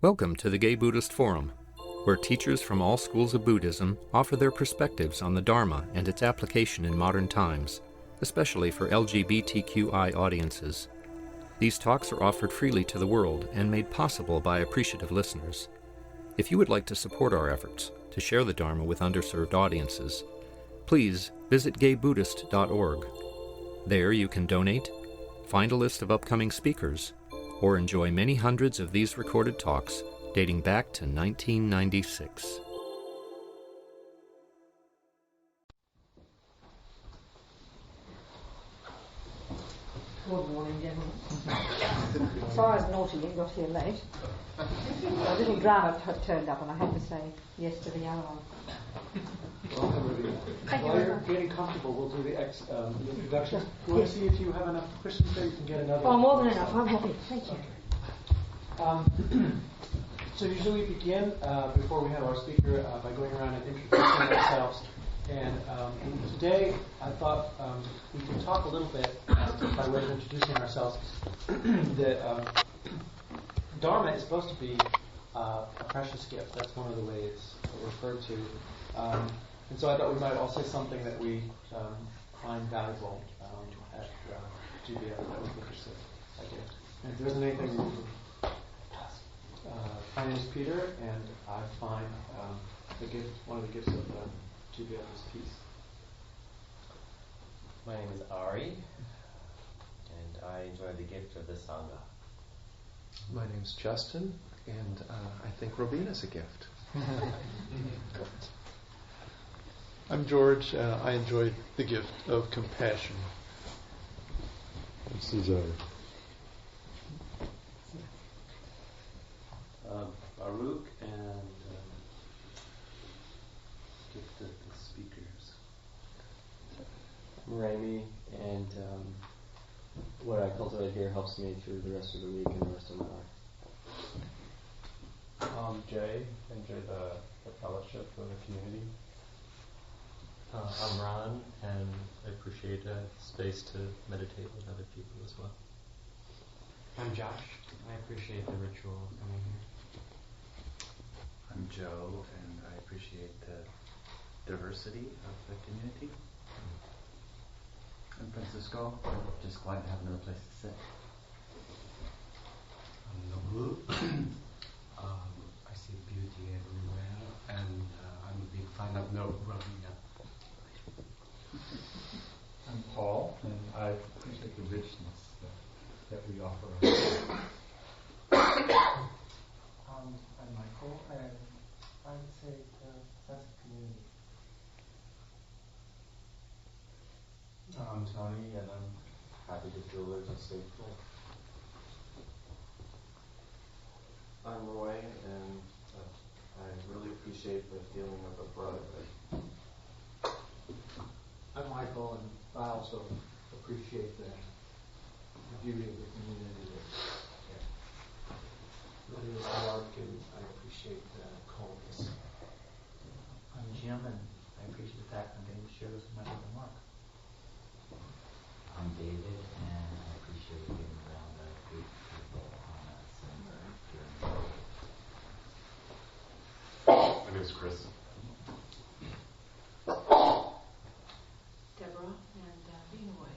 Welcome to the Gay Buddhist Forum, where teachers from all schools of Buddhism offer their perspectives on the Dharma and its application in modern times, especially for LGBTQI audiences. These talks are offered freely to the world and made possible by appreciative listeners. If you would like to support our efforts to share the Dharma with underserved audiences, please visit gaybuddhist.org. There you can donate, find a list of upcoming speakers, or enjoy many hundreds of these recorded talks dating back to 1996. Good morning, gentlemen. Sorry I was naughty and got here late. A little drama turned up and I had to say yes to the other one. Welcome, Robina. While you're getting comfortable, we'll do the introduction. Do you want to see if you have enough questions so you can get another? Oh, more than enough. I'm happy. Thank you. Okay. So usually we begin, before we have our speaker, by going around and introducing ourselves. And today I thought we could talk a little bit, by way of introducing ourselves, that Dharma is supposed to be a precious gift. That's one of the ways it's referred to. And so I thought we might all say something that we find valuable at GBF that we think is a gift. And if there isn't anything, my name is Peter, and I find the gift, one of the gifts of GBF is peace. My name is Ari, and I enjoy the gift of the Sangha. My name's Justin, and I think Robina's a gift. I'm George. I enjoy the gift of compassion. This is Baruch, and gift of the speakers. I'm Rami, and what I cultivate here helps me through the rest of the week and the rest of my life. Jay, enjoy the fellowship of the community. I'm Ron, and I appreciate a space to meditate with other people as well. I'm Josh. I appreciate the ritual of coming here. I'm Joe, and I appreciate the diversity of the community. I'm Francisco. I'm just glad to have another place to sit. I'm Nabu. I see beauty everywhere, and I'm a big fan of Robina. I'm Paul, and I appreciate the richness that we offer. I'm Michael, and I would say the sense of community. I'm Tony, and I'm happy to feel there's a safe place. I'm Roy, and I really appreciate the feeling of a brotherhood. I'm Michael, and I also appreciate the beauty of the community. My name is Mark, and I appreciate the calmness. I'm Jim, and I appreciate the fact I'm getting to share this with my brother Mark. I'm David, and I appreciate being around a group of people on a similar journey. My name is Chris. Deborah, and Benoy.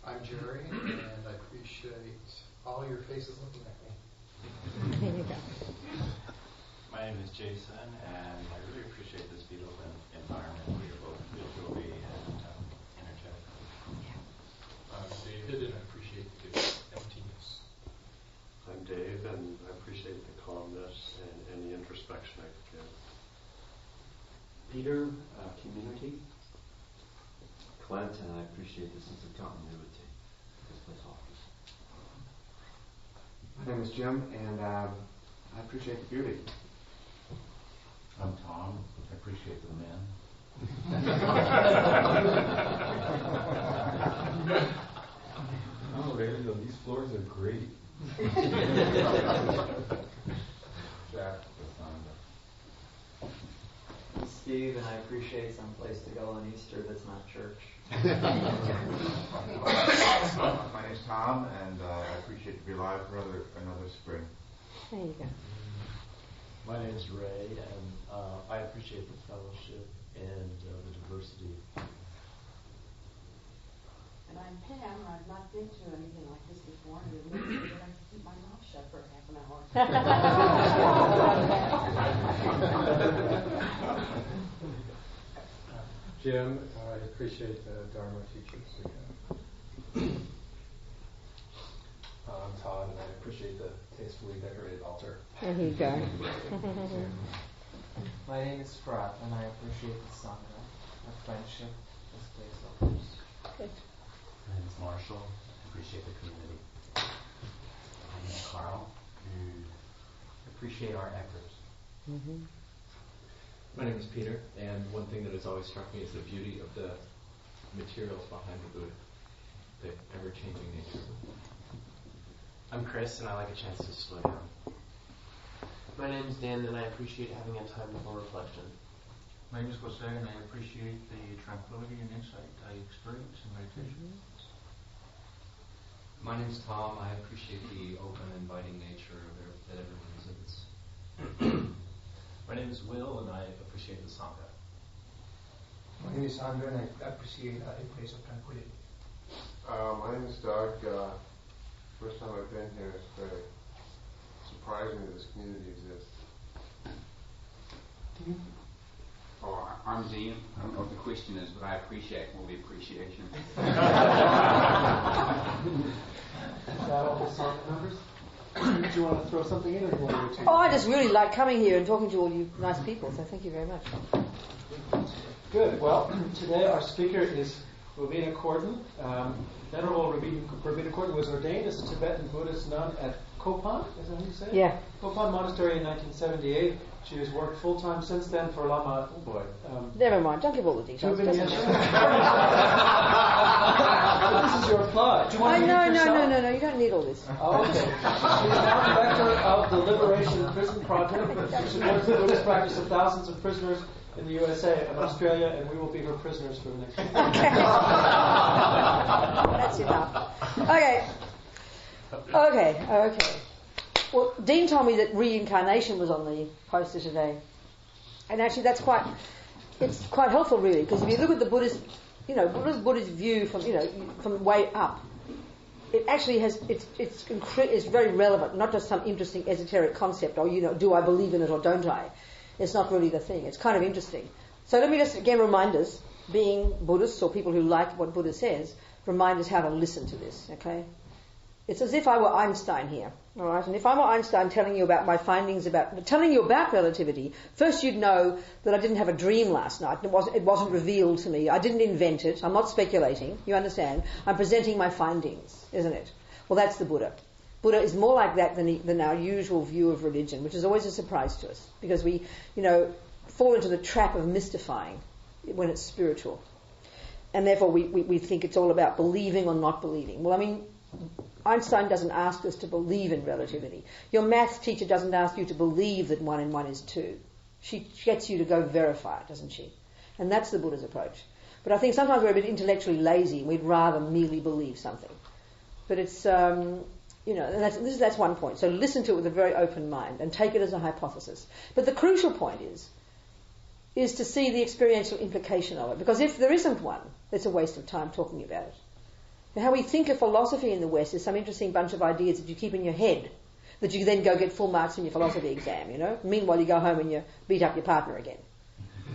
I'm Jerry, and I appreciate all your faces looking at me. There you go. My name is Jason, and I really appreciate this beautiful environment where you're both visually and energetic. I'm David, and I appreciate the emptiness. I'm Dave, and I appreciate the calmness and the introspection I can get. Peter, community. Clint, and I appreciate the sense of continuity this place offers. My name is Jim, and I appreciate the beauty. I'm Tom. I appreciate the men. Oh, Ariel, these floors are great. Jack, Steve, and I appreciate some place to go on Easter that's not church. My name's Tom, and I appreciate to be alive for another spring. There you go. My name is Ray, and I appreciate the fellowship and the diversity. And I'm Pam. I've not been to anything like this before, and I'm going to keep my mouth shut for half an hour. Jim, I appreciate the Dharma teachers again. I'm Todd, and I appreciate the tastefully decorated altar. There you go. My name is Frat, and I appreciate the Sangha, the friendship this place offers. Good. My name is Marshall. I appreciate the community. My name is Carl, and I appreciate our efforts. Mm-hmm. My name is Peter, and one thing that has always struck me is the beauty of the materials behind the Buddha, the ever-changing nature. I'm Chris, and I like a chance to slow down. My name is Dan, and I appreciate having a time for reflection. My name is Jose, and I appreciate the tranquility and insight I experience in meditation. My name is Tom. I appreciate the open, inviting nature that everyone exhibits. My name is Will, and I appreciate the Sangha. My name is Andrew, and I appreciate a place of tranquility. My name is Doug. First time I've been here, it's very surprising that this community exists. Oh, I'm Dean. I don't know what the question is, but I appreciate all the appreciation. Is that all the song numbers? Do you want to throw something in, or do you want to go to? Oh, I just really like coming here and talking to all you nice people, so thank you very much. Good. Well, today our speaker is Robina Courtin. Venerable Robina Courtin was ordained as a Tibetan Buddhist nun at Kopan, is that how you say it? Yeah. Kopan Monastery in 1978. She has worked full-time since then for Lama. Never mind, don't give all the details. This is your plot. Do you want to No, you don't need all this. Oh, okay. She's now director of the Liberation Prison Project. She supports the Buddhist practice of thousands of prisoners in the USA and Australia, and we will be her prisoners for the next week. Okay. That's enough. Okay. Well, Dean told me that reincarnation was on the poster today, and actually it's quite helpful really, because if you look at the Buddhist view from way up, it actually has it's very relevant, not just some interesting esoteric concept or do I believe in it or don't I? It's not really the thing. It's kind of interesting. So let me just again remind us, being Buddhists or people who like what Buddha says, remind us how to listen to this. Okay. It's as if I were Einstein here, all right? And if I were Einstein telling you about my findings telling you about relativity, first you'd know that I didn't have a dream last night. It wasn't revealed to me. I didn't invent it. I'm not speculating. You understand? I'm presenting my findings, isn't it? Well, that's the Buddha. Buddha is more like that than our usual view of religion, which is always a surprise to us because we, fall into the trap of mystifying when it's spiritual, and therefore we think it's all about believing or not believing. Well, I mean, Einstein doesn't ask us to believe in relativity. Your maths teacher doesn't ask you to believe that 1 and 1 is 2. She gets you to go verify it, doesn't she? And that's the Buddha's approach. But I think sometimes we're a bit intellectually lazy and we'd rather merely believe something. But it's, that's one point. So listen to it with a very open mind and take it as a hypothesis. But the crucial point is to see the experiential implication of it. Because if there isn't one, it's a waste of time talking about it. How we think of philosophy in the West is some interesting bunch of ideas that you keep in your head, that you then go get full marks in your philosophy exam, Meanwhile, you go home and you beat up your partner again.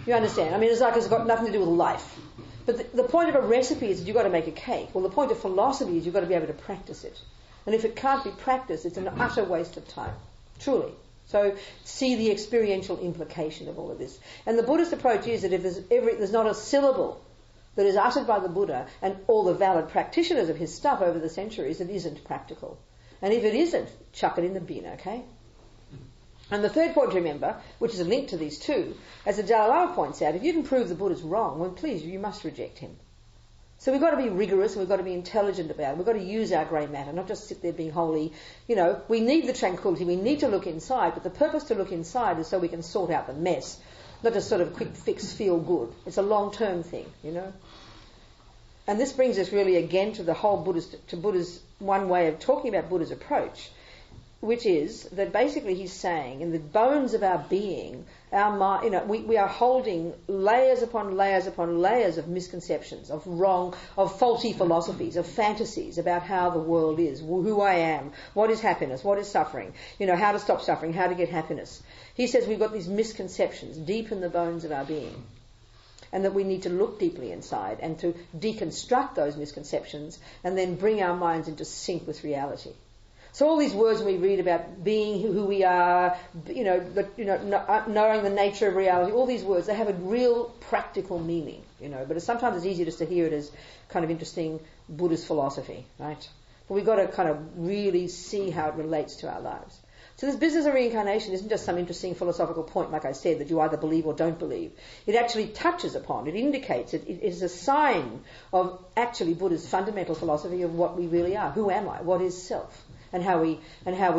You understand? I mean, it's like it's got nothing to do with life. But the point of a recipe is that you've got to make a cake. Well, the point of philosophy is you've got to be able to practice it. And if it can't be practiced, it's an utter waste of time. Truly. So see the experiential implication of all of this. And the Buddhist approach is that if there's not a syllable that is uttered by the Buddha and all the valid practitioners of his stuff over the centuries, it isn't practical. And if it isn't, chuck it in the bin, okay? And the third point to remember, which is a link to these two, as the Dalai Lama points out, if you can prove the Buddha's wrong, well, please, you must reject him. So we've got to be rigorous and we've got to be intelligent about it. We've got to use our grey matter, not just sit there being holy. We need the tranquility, we need to look inside, but the purpose to look inside is so we can sort out the mess, not just sort of quick fix, feel good. It's a long-term thing, And this brings us really again to the whole Buddha's one way of talking about Buddha's approach which is that basically he's saying in the bones of our being, our mind, we are holding layers upon layers upon layers of misconceptions, of wrong, of faulty philosophies, of fantasies about how the world is, who I am, what is happiness, what is suffering, how to stop suffering, how to get happiness. He says we've got these misconceptions deep in the bones of our being, and that we need to look deeply inside and to deconstruct those misconceptions and then bring our minds into sync with reality. So all these words we read about being who we are, knowing the nature of reality, all these words, they have a real practical meaning, but sometimes it's easier just to hear it as kind of interesting Buddhist philosophy, right? But we've got to kind of really see how it relates to our lives. So this business of reincarnation isn't just some interesting philosophical point, like I said, that you either believe or don't believe. It actually touches upon, it indicates, it is a sign of actually Buddha's fundamental philosophy of what we really are. Who am I? What is self? And how we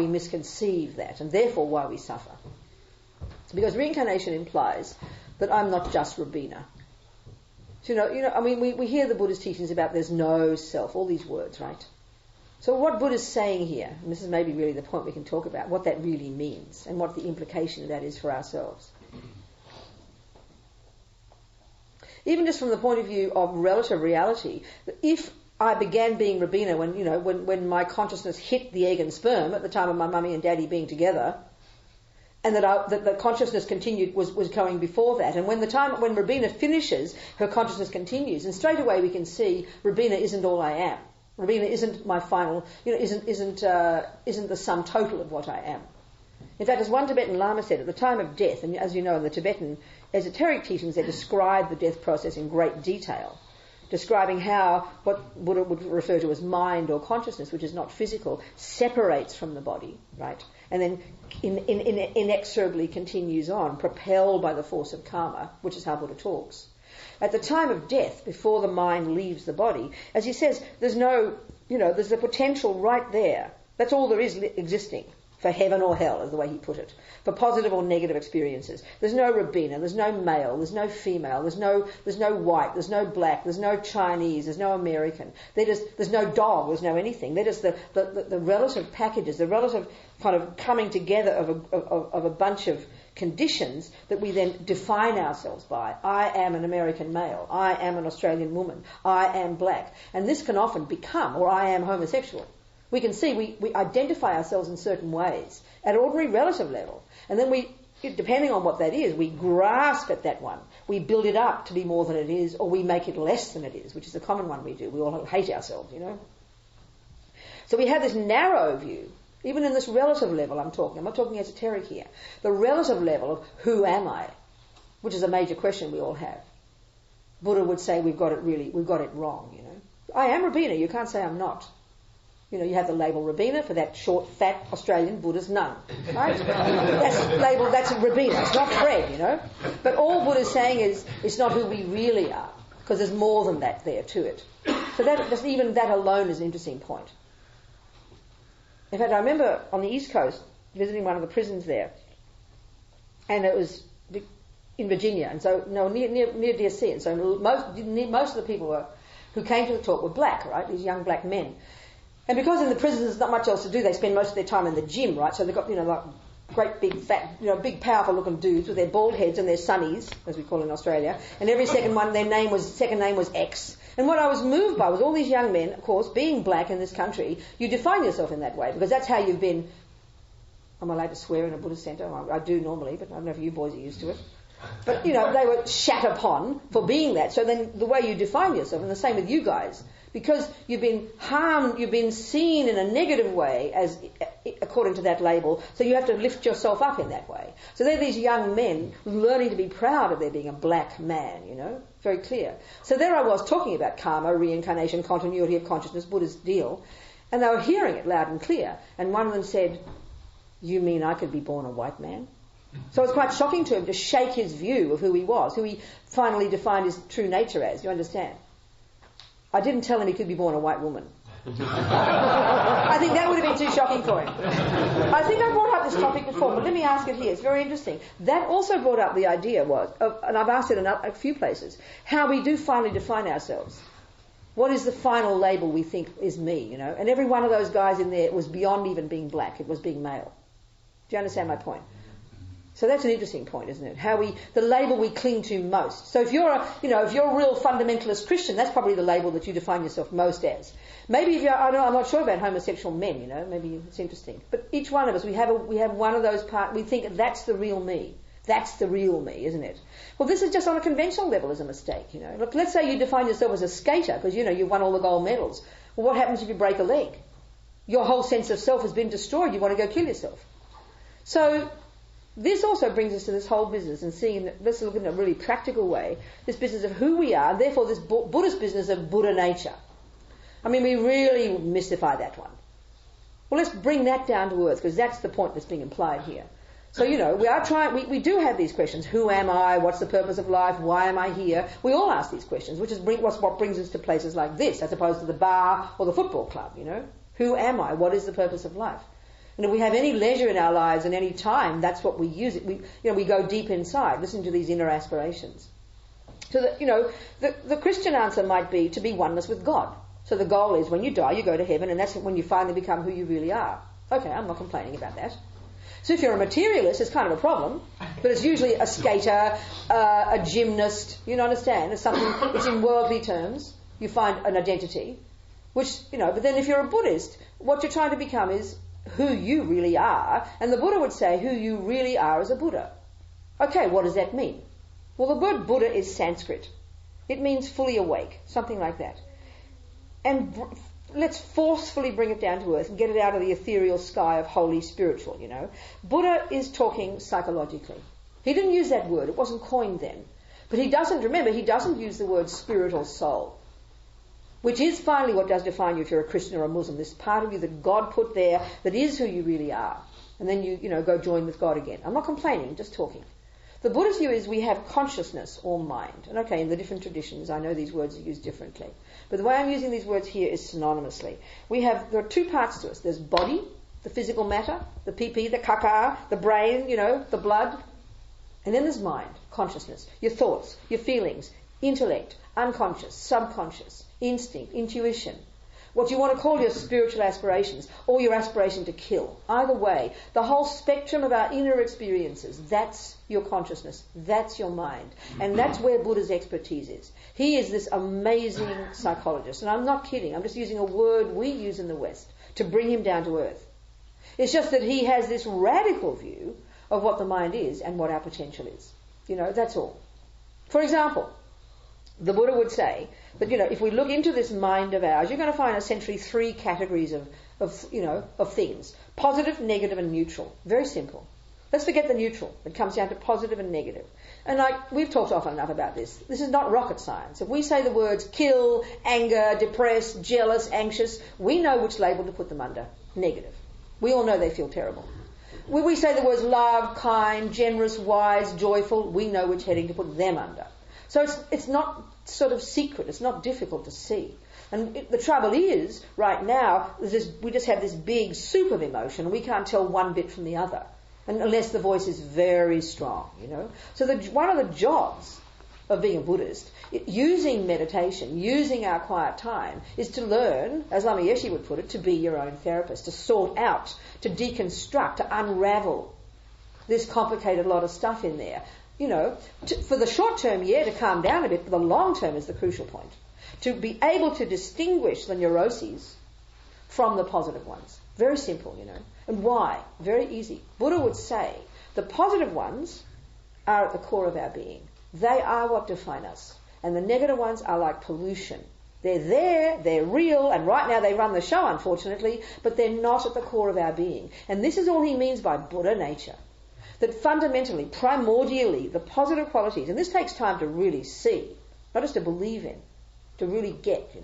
misconceive that, and therefore why we suffer. Because reincarnation implies that I'm not just Robina. So, we hear the Buddhist teachings about there's no self, all these words, right? So what Buddha's saying here, and this is maybe really the point we can talk about, what that really means, and what the implication of that is for ourselves. Even just from the point of view of relative reality, if I began being Robina when my consciousness hit the egg and sperm at the time of my mummy and daddy being together, and that the consciousness continued was going before that. And when Robina finishes, her consciousness continues, and straight away we can see Robina isn't all I am. Robina isn't my final, isn't the sum total of what I am. In fact, as one Tibetan Lama said, at the time of death, and as you know in the Tibetan esoteric teachings, they describe the death process in great detail, describing how what Buddha would refer to as mind or consciousness, which is not physical, separates from the body, right? And then inexorably continues on, propelled by the force of karma, which is how Buddha talks. At the time of death, before the mind leaves the body, as he says, there's the potential right there. That's all there is existing. For heaven or hell, is the way he put it. For positive or negative experiences. There's no Robina, there's no male, there's no female, there's no white, there's no black, there's no Chinese, there's no American. There's no dog, there's no anything. They're just the relative packages, the relative kind of coming together of a bunch of conditions that we then define ourselves by. I am an American male. I am an Australian woman. I am black. And this can often become, or I am homosexual. We can see we identify ourselves in certain ways at ordinary relative level. And then we, depending on what that is, we grasp at that one. We build it up to be more than it is, or we make it less than it is, which is a common one we do. We all hate ourselves, So we have this narrow view, even in this relative level I'm not talking esoteric here. The relative level of who am I, which is a major question we all have. Buddha would say we've got it wrong, I am Robina, you can't say I'm not. You have the label Robina for that short, fat Australian Buddhist nun, right? That's Robina. It's not Fred, But all Buddha's saying is it's not who we really are, because there's more than that there to it. So even that alone is an interesting point. In fact, I remember on the East Coast visiting one of the prisons there, and it was in Virginia, and so near DC, and so most of the people who came to the talk were black, right? These young black men. And because in the prisons there's not much else to do, they spend most of their time in the gym, right? So they've got, like great big fat, big powerful looking dudes with their bald heads and their sunnies, as we call in Australia. And every second one, second name was X. And what I was moved by was all these young men, of course, being black in this country, you define yourself in that way because that's how you've been. I'm allowed to swear in a Buddhist centre. I do normally, but I don't know if you boys are used to it. But, they were shat upon for being that. So then the way you define yourself, and the same with you guys, because you've been harmed, you've been seen in a negative way as according to that label, so you have to lift yourself up in that way. So they're these young men learning to be proud of their being a black man, very clear. So there I was talking about karma, reincarnation, continuity of consciousness, Buddha's deal, and they were hearing it loud and clear. And one of them said, "You mean I could be born a white man?" So it was quite shocking to him to shake his view of who he was, who he finally defined his true nature as, you understand? I didn't tell him he could be born a white woman. I think that would have been too shocking for him. I think I brought up this topic before, but let me ask it here. It's very interesting. That also brought up the idea and I've asked it in a few places, how we do finally define ourselves. What is the final label we think is me, you know? And every one of those guys in there was beyond even being black. It was being male. Do you understand my point? So that's an interesting point, isn't it? The label we cling to most. So if you're a real fundamentalist Christian, that's probably the label that you define yourself most as. Maybe if I'm not sure about homosexual men, you know, maybe it's interesting. But each one of us, we have one of those parts, we think that's the real me. That's the real me, isn't it? Well, this is just on a conventional level is a mistake, you know. Look, let's say you define yourself as a skater because, you know, you've won all the gold medals. Well, what happens if you break a leg? Your whole sense of self has been destroyed. You want to go kill yourself. So this also brings us to this whole business and seeing, let's look in a really practical way, this business of who we are, and therefore this Buddhist business of Buddha nature. I mean, we really mystify that one. Well, let's bring that down to earth because that's the point that's being implied here. So, you know, we do have these questions. Who am I? What's the purpose of life? Why am I here? We all ask these questions, which is what brings us to places like this, as opposed to the bar or the football club, you know. Who am I? What is the purpose of life? And if we have any leisure in our lives and any time, that's what we use it. We go deep inside, listen to these inner aspirations. So that, you know, the Christian answer might be to be oneness with God. So the goal is when you die, you go to heaven, and that's when you finally become who you really are. Okay, I'm not complaining about that. So if you're a materialist, it's kind of a problem, but it's usually a skater, a gymnast, you understand, it's something, it's in worldly terms, you find an identity, which, you know, but then if you're a Buddhist, what you're trying to become is who you really are, and the Buddha would say who you really are as a Buddha. Okay, what does that mean? Well, the word Buddha is Sanskrit. It means fully awake, something like that. And let's forcefully bring it down to earth and get it out of the ethereal sky of holy spiritual, you know. Buddha is talking psychologically. He didn't use that word. It wasn't coined then. But he doesn't use the word spirit or soul, which is finally what does define you if you're a Christian or a Muslim, this part of you that God put there that is who you really are. And then you go join with God again. I'm not complaining, just talking. The Buddhist view is we have consciousness or mind. And okay, in the different traditions, I know these words are used differently. But the way I'm using these words here is synonymously. There are two parts to us. There's body, the physical matter, the PP, the kaka, the brain, the blood. And then there's mind, consciousness, your thoughts, your feelings, intellect, unconscious, subconscious, instinct, intuition. What you want to call your spiritual aspirations or your aspiration to kill. Either way, the whole spectrum of our inner experiences, that's your consciousness, that's your mind. And that's where Buddha's expertise is. He is this amazing psychologist. And I'm not kidding, I'm just using a word we use in the West to bring him down to earth. It's just that he has this radical view of what the mind is and what our potential is. That's all. For example, the Buddha would say that, if we look into this mind of ours, you're going to find essentially three categories of things. Positive, negative, and neutral. Very simple. Let's forget the neutral. It comes down to positive and negative. And we've talked often enough about this. This is not rocket science. If we say the words kill, anger, depress, jealous, anxious, we know which label to put them under. Negative. We all know they feel terrible. When we say the words love, kind, generous, wise, joyful, we know which heading to put them under. So it's not sort of secret. It's not difficult to see. And the trouble is, right now, we just have this big soup of emotion, and we can't tell one bit from the other, unless the voice is very strong, So one of the jobs of being a Buddhist, using meditation, using our quiet time, is to learn, as Lama Yeshe would put it, to be your own therapist, to sort out, to deconstruct, to unravel this complicated lot of stuff in there. For the short term, to calm down a bit, but the long term is the crucial point. To be able to distinguish the neuroses from the positive ones. Very simple, And why? Very easy. Buddha would say the positive ones are at the core of our being. They are what define us. And the negative ones are like pollution. They're there, they're real, and right now they run the show, unfortunately, but they're not at the core of our being. And this is all he means by Buddha nature. That fundamentally, primordially, the positive qualities, and this takes time to really see, not just to believe in, to really get,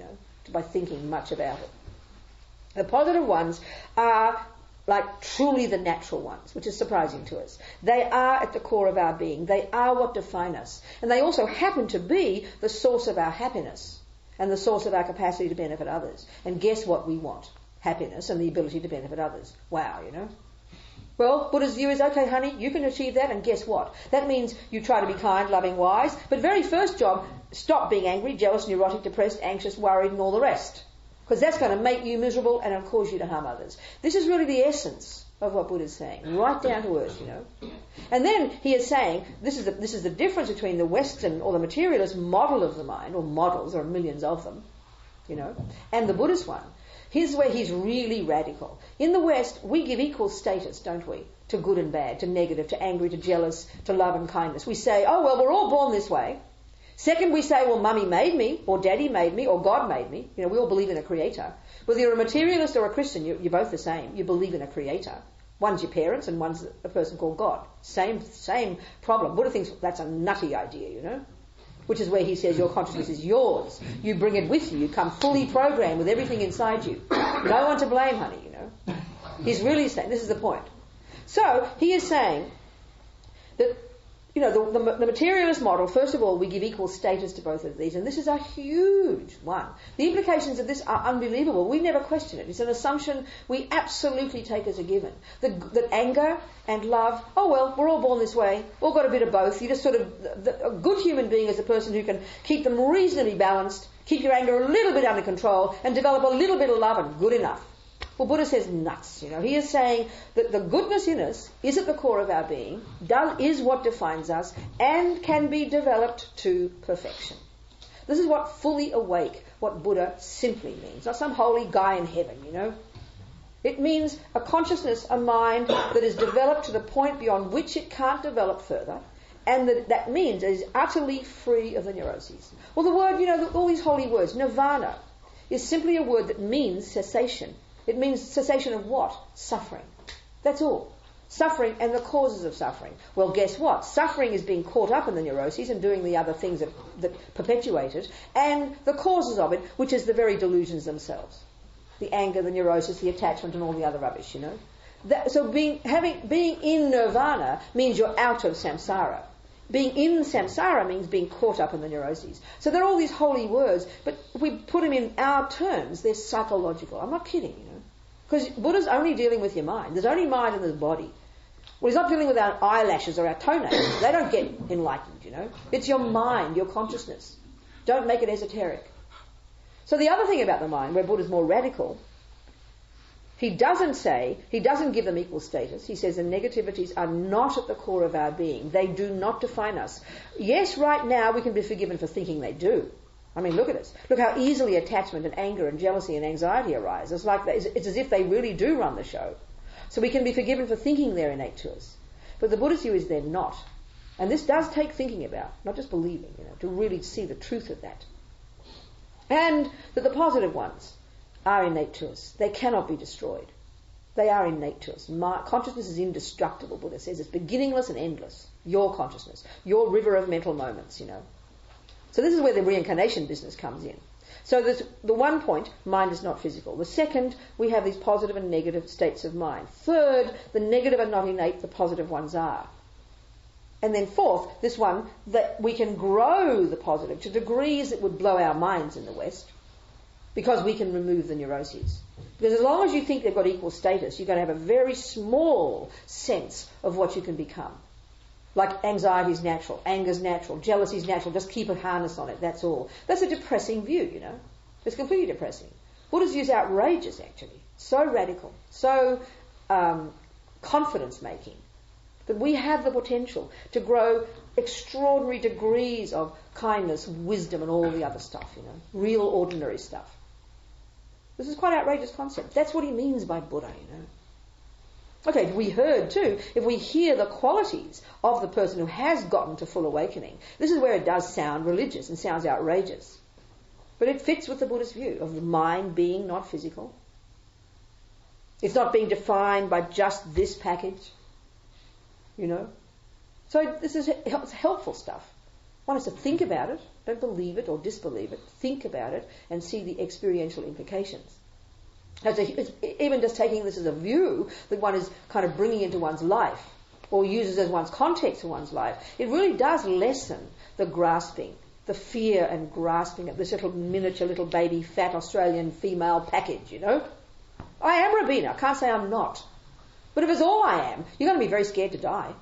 by thinking much about it. The positive ones are like truly the natural ones, which is surprising to us. They are at the core of our being. They are what define us. And they also happen to be the source of our happiness and the source of our capacity to benefit others. And guess what we want? Happiness and the ability to benefit others. Wow, Well, Buddha's view is, okay, honey, you can achieve that, and guess what? That means you try to be kind, loving, wise, but very first job, stop being angry, jealous, neurotic, depressed, anxious, worried, and all the rest. Because that's going to make you miserable and it'll cause you to harm others. This is really the essence of what Buddha's saying, right down to earth, you know. And then he is saying, this is the difference between the Western or the materialist model of the mind, or models, there are millions of them, you know, and the Buddhist one. Here's where he's really radical. In the West, we give equal status, don't we, to good and bad, to negative, to angry, to jealous, to love and kindness. We say, oh, well, we're all born this way. Second, we say, well, mummy made me, or daddy made me, or God made me. You know, we all believe in a creator. Whether you're a materialist or a Christian, you're both the same. You believe in a creator. One's your parents and one's a person called God. Same problem. Buddha thinks that's a nutty idea, you know, which is where he says your consciousness is yours. You bring it with you. You come fully programmed with everything inside you. No one to blame, honey, you know. He's really saying, this is the point. So he is saying that, you know, the materialist model, first of all, we give equal status to both of these, and this is a huge one. The implications of this are unbelievable. We never question it. It's an assumption we absolutely take as a given. That anger and love, oh well, we're all born this way, all got a bit of both. You just sort of, a good human being is a person who can keep them reasonably balanced, keep your anger a little bit under control, and develop a little bit of love, and good enough. Well, Buddha says nuts, you know. He is saying that the goodness in us is at the core of our being, is what defines us, and can be developed to perfection. This is what fully awake, what Buddha simply means. Not some holy guy in heaven, you know. It means a consciousness, a mind that is developed to the point beyond which it can't develop further, and that means it is utterly free of the neuroses. Well, the word, you know, all these holy words, nirvana, is simply a word that means cessation. It means cessation of what? Suffering. That's all. Suffering and the causes of suffering. Well, guess what? Suffering is being caught up in the neuroses and doing the other things that perpetuate it, and the causes of it, which is the very delusions themselves. The anger, the neurosis, the attachment, and all the other rubbish, you know. So being in nirvana means you're out of samsara. Being in samsara means being caught up in the neuroses. So there are all these holy words, but if we put them in our terms, they're psychological. I'm not kidding, you know. Because Buddha's only dealing with your mind. There's only mind and there's body. Well, he's not dealing with our eyelashes or our toenails. They don't get enlightened, you know. It's your mind, your consciousness. Don't make it esoteric. So the other thing about the mind, where Buddha's more radical, he doesn't give them equal status. He says the negativities are not at the core of our being. They do not define us. Yes, right now we can be forgiven for thinking they do. I mean, look at us. Look how easily attachment and anger and jealousy and anxiety arise. It's as if they really do run the show. So we can be forgiven for thinking they're innate to us. But the Buddhist view is they're not. And this does take thinking about, not just believing, you know, to really see the truth of that. And that the positive ones are innate to us. They cannot be destroyed. They are innate to us. Consciousness is indestructible, Buddha says. It's beginningless and endless. Your consciousness. Your river of mental moments, you know. So this is where the reincarnation business comes in. So there's the one point, mind is not physical. The second, we have these positive and negative states of mind. Third, the negative are not innate, the positive ones are. And then fourth, this one, that we can grow the positive to degrees that would blow our minds in the West, because we can remove the neuroses. Because as long as you think they've got equal status, you're going to have a very small sense of what you can become. Like anxiety is natural, anger is natural, jealousy is natural, just keep a harness on it, that's all. That's a depressing view, you know. It's completely depressing. Buddha's view is outrageous, actually. So radical, so confidence-making, that we have the potential to grow extraordinary degrees of kindness, wisdom, and all the other stuff, you know, real ordinary stuff. This is quite an outrageous concept. That's what he means by Buddha, you know. Okay, we heard too, if we hear the qualities of the person who has gotten to full awakening, this is where it does sound religious and sounds outrageous. But it fits with the Buddhist view of the mind being not physical. It's not being defined by just this package, you know. So this is helpful stuff. One has to think about it, don't believe it or disbelieve it, think about it and see the experiential implications. It's even just taking this as a view that one is kind of bringing into one's life or uses as one's context for one's life, it really does lessen the grasping, the fear and grasping of this little miniature, little baby, fat Australian female package, you know. I am Robina, I can't say I'm not. But if it's all I am, you're going to be very scared to die.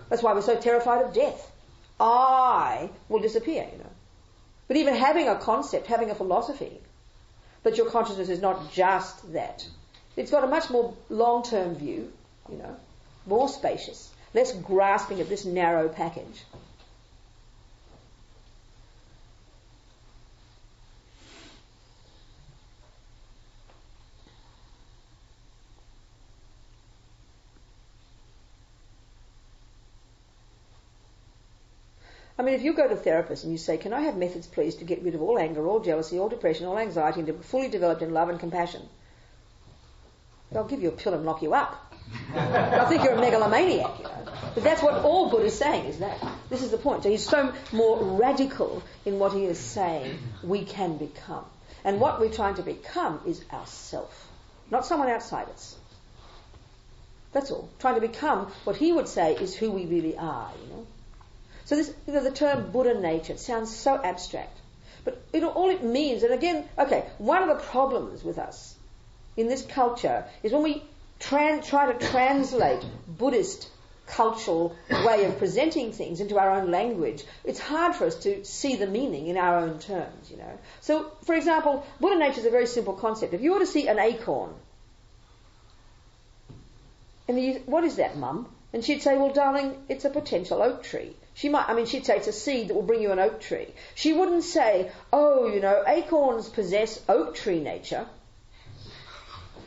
That's why we're so terrified of death. I will disappear, But even having a concept, having a philosophy, that your consciousness is not just that. It's got a much more long-term view, more spacious, less grasping of this narrow package. I mean, if you go to a therapist and you say, can I have methods, please, to get rid of all anger, all jealousy, all depression, all anxiety, and to be fully developed in love and compassion? They'll give you a pill and lock you up. They'll think you're a megalomaniac, But that's what all Buddha is saying, is that. This is the point. So he's so more radical in what he is saying we can become. And what we're trying to become is ourself, not someone outside us. That's all. Trying to become what he would say is who we really are, So this, the term Buddha nature, it sounds so abstract. But all it means, and again, one of the problems with us in this culture is when we try to translate Buddhist cultural way of presenting things into our own language, it's hard for us to see the meaning in our own terms, So, for example, Buddha nature is a very simple concept. If you were to see an acorn, and what is that, Mum? And she'd say, well, darling, it's a potential oak tree. She'd say it's a seed that will bring you an oak tree. She wouldn't say, acorns possess oak tree nature.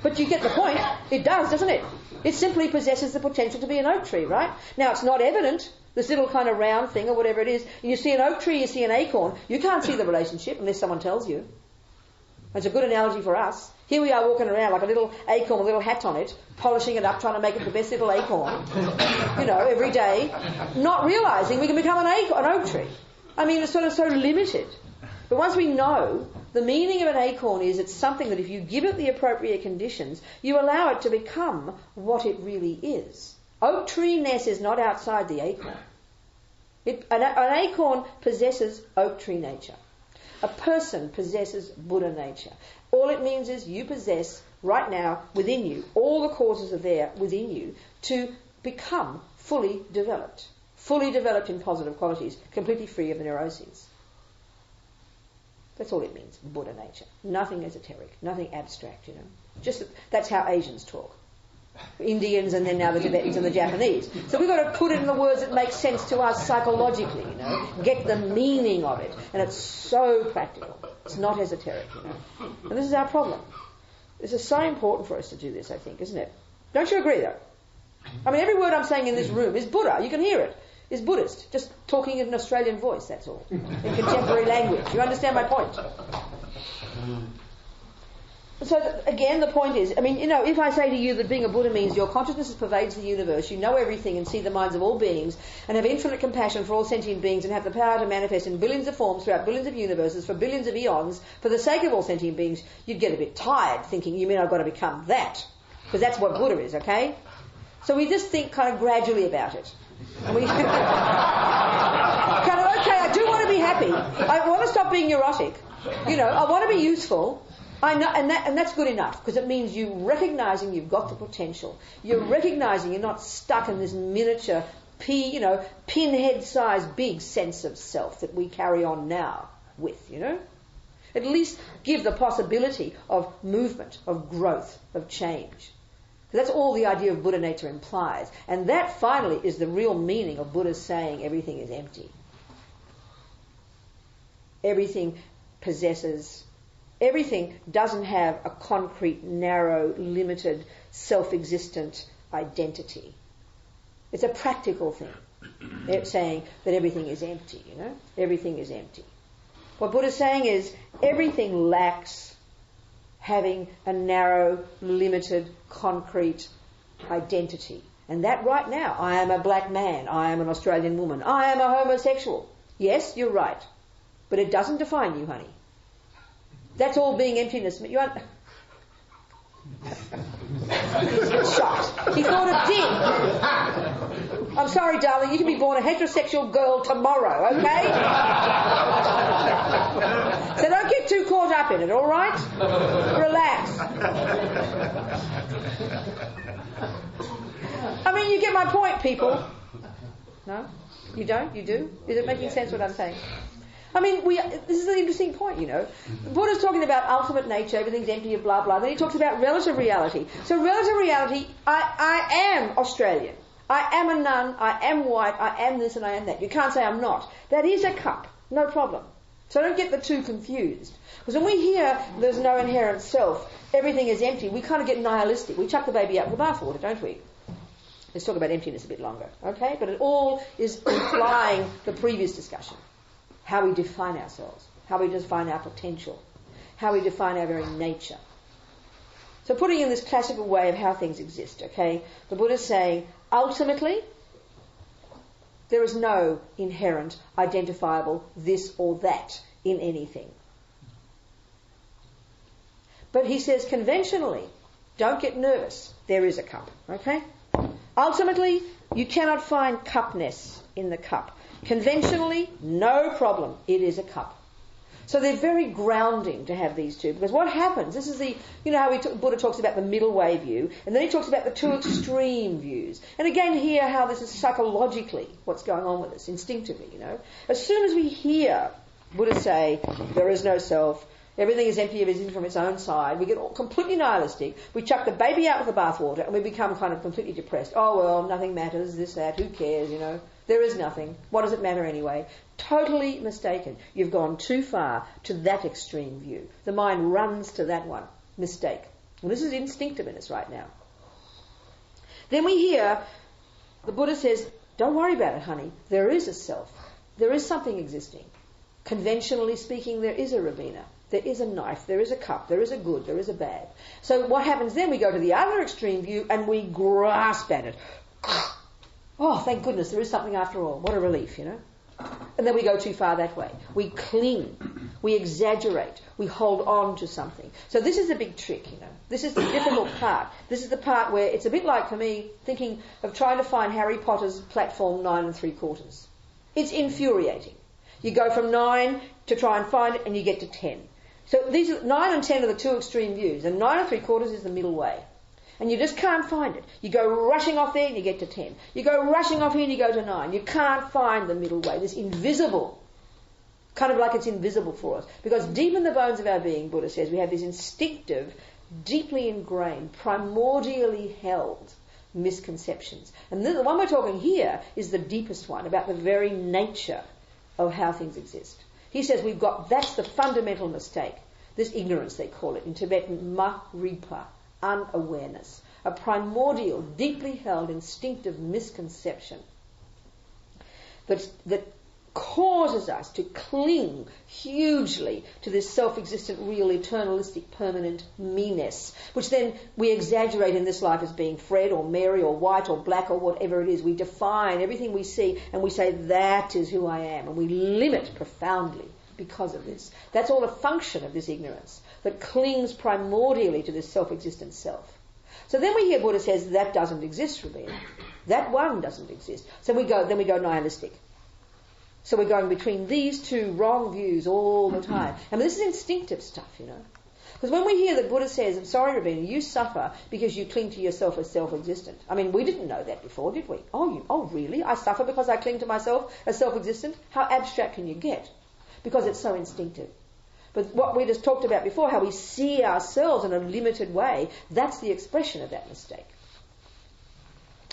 But you get the point. It does, doesn't it? It simply possesses the potential to be an oak tree, right? Now, it's not evident, this little kind of round thing or whatever it is. You see an oak tree, you see an acorn. You can't see the relationship unless someone tells you. It's a good analogy for us. Here we are walking around like a little acorn with a little hat on it, polishing it up, trying to make it the best little acorn, every day, not realising we can become an oak tree. It's sort of so limited. But once we know, the meaning of an acorn is it's something that if you give it the appropriate conditions, you allow it to become what it really is. Oak tree-ness is not outside the acorn. An acorn possesses oak tree nature. A person possesses Buddha nature. All it means is you possess, right now, within you, all the causes are there within you to become fully developed in positive qualities, completely free of neuroses. That's all it means, Buddha nature. Nothing esoteric, nothing abstract, Just that's how Asians talk. Indians and then now the Tibetans and the Japanese. So we've got to put it in the words that make sense to us psychologically, get the meaning of it. And it's so practical. It's not esoteric, And this is our problem. This is so important for us to do this, I think, isn't it? Don't you agree, though? Every word I'm saying in this room is Buddha. You can hear it. Is Buddhist. Just talking in an Australian voice, that's all. In contemporary language. You understand my point? So, again, the point is, if I say to you that being a Buddha means your consciousness pervades the universe, you know everything and see the minds of all beings, and have infinite compassion for all sentient beings, and have the power to manifest in billions of forms throughout billions of universes for billions of eons, for the sake of all sentient beings, you'd get a bit tired thinking, you mean I've got to become that? Because that's what Buddha is, okay? So we just think kind of gradually about it. And we kind of, I do want to be happy. I want to stop being neurotic. I want to be useful. I know, and that's good enough, because it means you recognising you've got the potential. You're recognising you're not stuck in this miniature, pinhead-sized big sense of self that we carry on now with, At least give the possibility of movement, of growth, of change. That's all the idea of Buddha nature implies. And that, finally, is the real meaning of Buddha saying everything is empty. Everything doesn't have a concrete, narrow, limited, self-existent identity. It's a practical thing. It's saying that everything is empty, Everything is empty. What Buddha's saying is everything lacks having a narrow, limited, concrete identity. And that right now, I am a black man, I am an Australian woman, I am a homosexual. Yes, you're right. But it doesn't define you, honey. That's all being emptiness. You aren't... He's shocked. He thought it did. I'm sorry, darling, you can be born a heterosexual girl tomorrow, okay? So don't get too caught up in it, all right? Relax. I mean, you get my point, people. No? You don't? You do? Is it making sense what I'm saying? I mean, this is an interesting point, you know. Buddha's talking about ultimate nature, everything's empty of blah, blah. Then he talks about relative reality. So relative reality, I am Australian. I am a nun, I am white, I am this and I am that. You can't say I'm not. That is a cup, no problem. So don't get the two confused. Because when we hear there's no inherent self, everything is empty, we kind of get nihilistic. We chuck the baby out with the bathwater, don't we? Let's talk about emptiness a bit longer, okay? But it all is implying the previous discussion. How we define ourselves, how we define our potential, how we define our very nature. So putting in this classical way of how things exist, okay? The Buddha's saying, ultimately, there is no inherent, identifiable this or that in anything. But he says conventionally, don't get nervous, there is a cup, okay? Ultimately, you cannot find cupness in the cup. Conventionally, no problem, it is a cup. So they're very grounding to have these two, because what happens, this is the, you know how Buddha talks about the middle way view, and then he talks about the two extreme views. And again here how this is psychologically what's going on with us, instinctively, you know. As soon as we hear Buddha say, there is no self, everything is empty of everything from its own side, we get all completely nihilistic, we chuck the baby out with the bathwater, and we become kind of completely depressed. Oh well, nothing matters, this, that, who cares, you know. There is nothing. What does it matter anyway? Totally mistaken. You've gone too far to that extreme view. The mind runs to that one. Mistake. And this is instinctive in us right now. Then we hear, the Buddha says, don't worry about it, honey. There is a self. There is something existing. Conventionally speaking, there is a Robina. There is a knife. There is a cup. There is a good. There is a bad. So what happens then? We go to the other extreme view and we grasp at it. Oh, thank goodness, there is something after all. What a relief, you know. And then we go too far that way. We cling. We exaggerate. We hold on to something. So this is the big trick, you know. This is the difficult part. This is the part where it's a bit like, for me, thinking of trying to find Harry Potter's platform 9 3/4. It's infuriating. You go from 9 to try and find it, and you get to 10. So these are 9 and 10 are the two extreme views, and 9 3/4 is the middle way. And you just can't find it. You go rushing off there and you get to 10. You go rushing off here and you go to 9. You can't find the middle way, this invisible, kind of like it's invisible for us. Because deep in the bones of our being, Buddha says, we have this instinctive, deeply ingrained, primordially held misconceptions. And the one we're talking here is the deepest one, about the very nature of how things exist. He says that's the fundamental mistake, this ignorance they call it, in Tibetan ma-ripa, unawareness, a primordial, deeply held, instinctive misconception that causes us to cling hugely to this self-existent, real, eternalistic, permanent me-ness, which then we exaggerate in this life as being Fred or Mary or white or black or whatever it is. We define everything we see and we say, that is who I am, and we limit profoundly because of this. That's all a function of this ignorance that clings primordially to this self-existent self. So then we hear Buddha says that doesn't exist, Robina. That one doesn't exist. So we go nihilistic. So we're going between these two wrong views all the time. And this is instinctive stuff, you know. Because when we hear that Buddha says, I'm sorry, Robina, you suffer because you cling to yourself as self-existent. I mean, we didn't know that before, did we? Oh, really? I suffer because I cling to myself as self-existent? How abstract can you get? Because it's so instinctive. But what we just talked about before, how we see ourselves in a limited way, that's the expression of that mistake.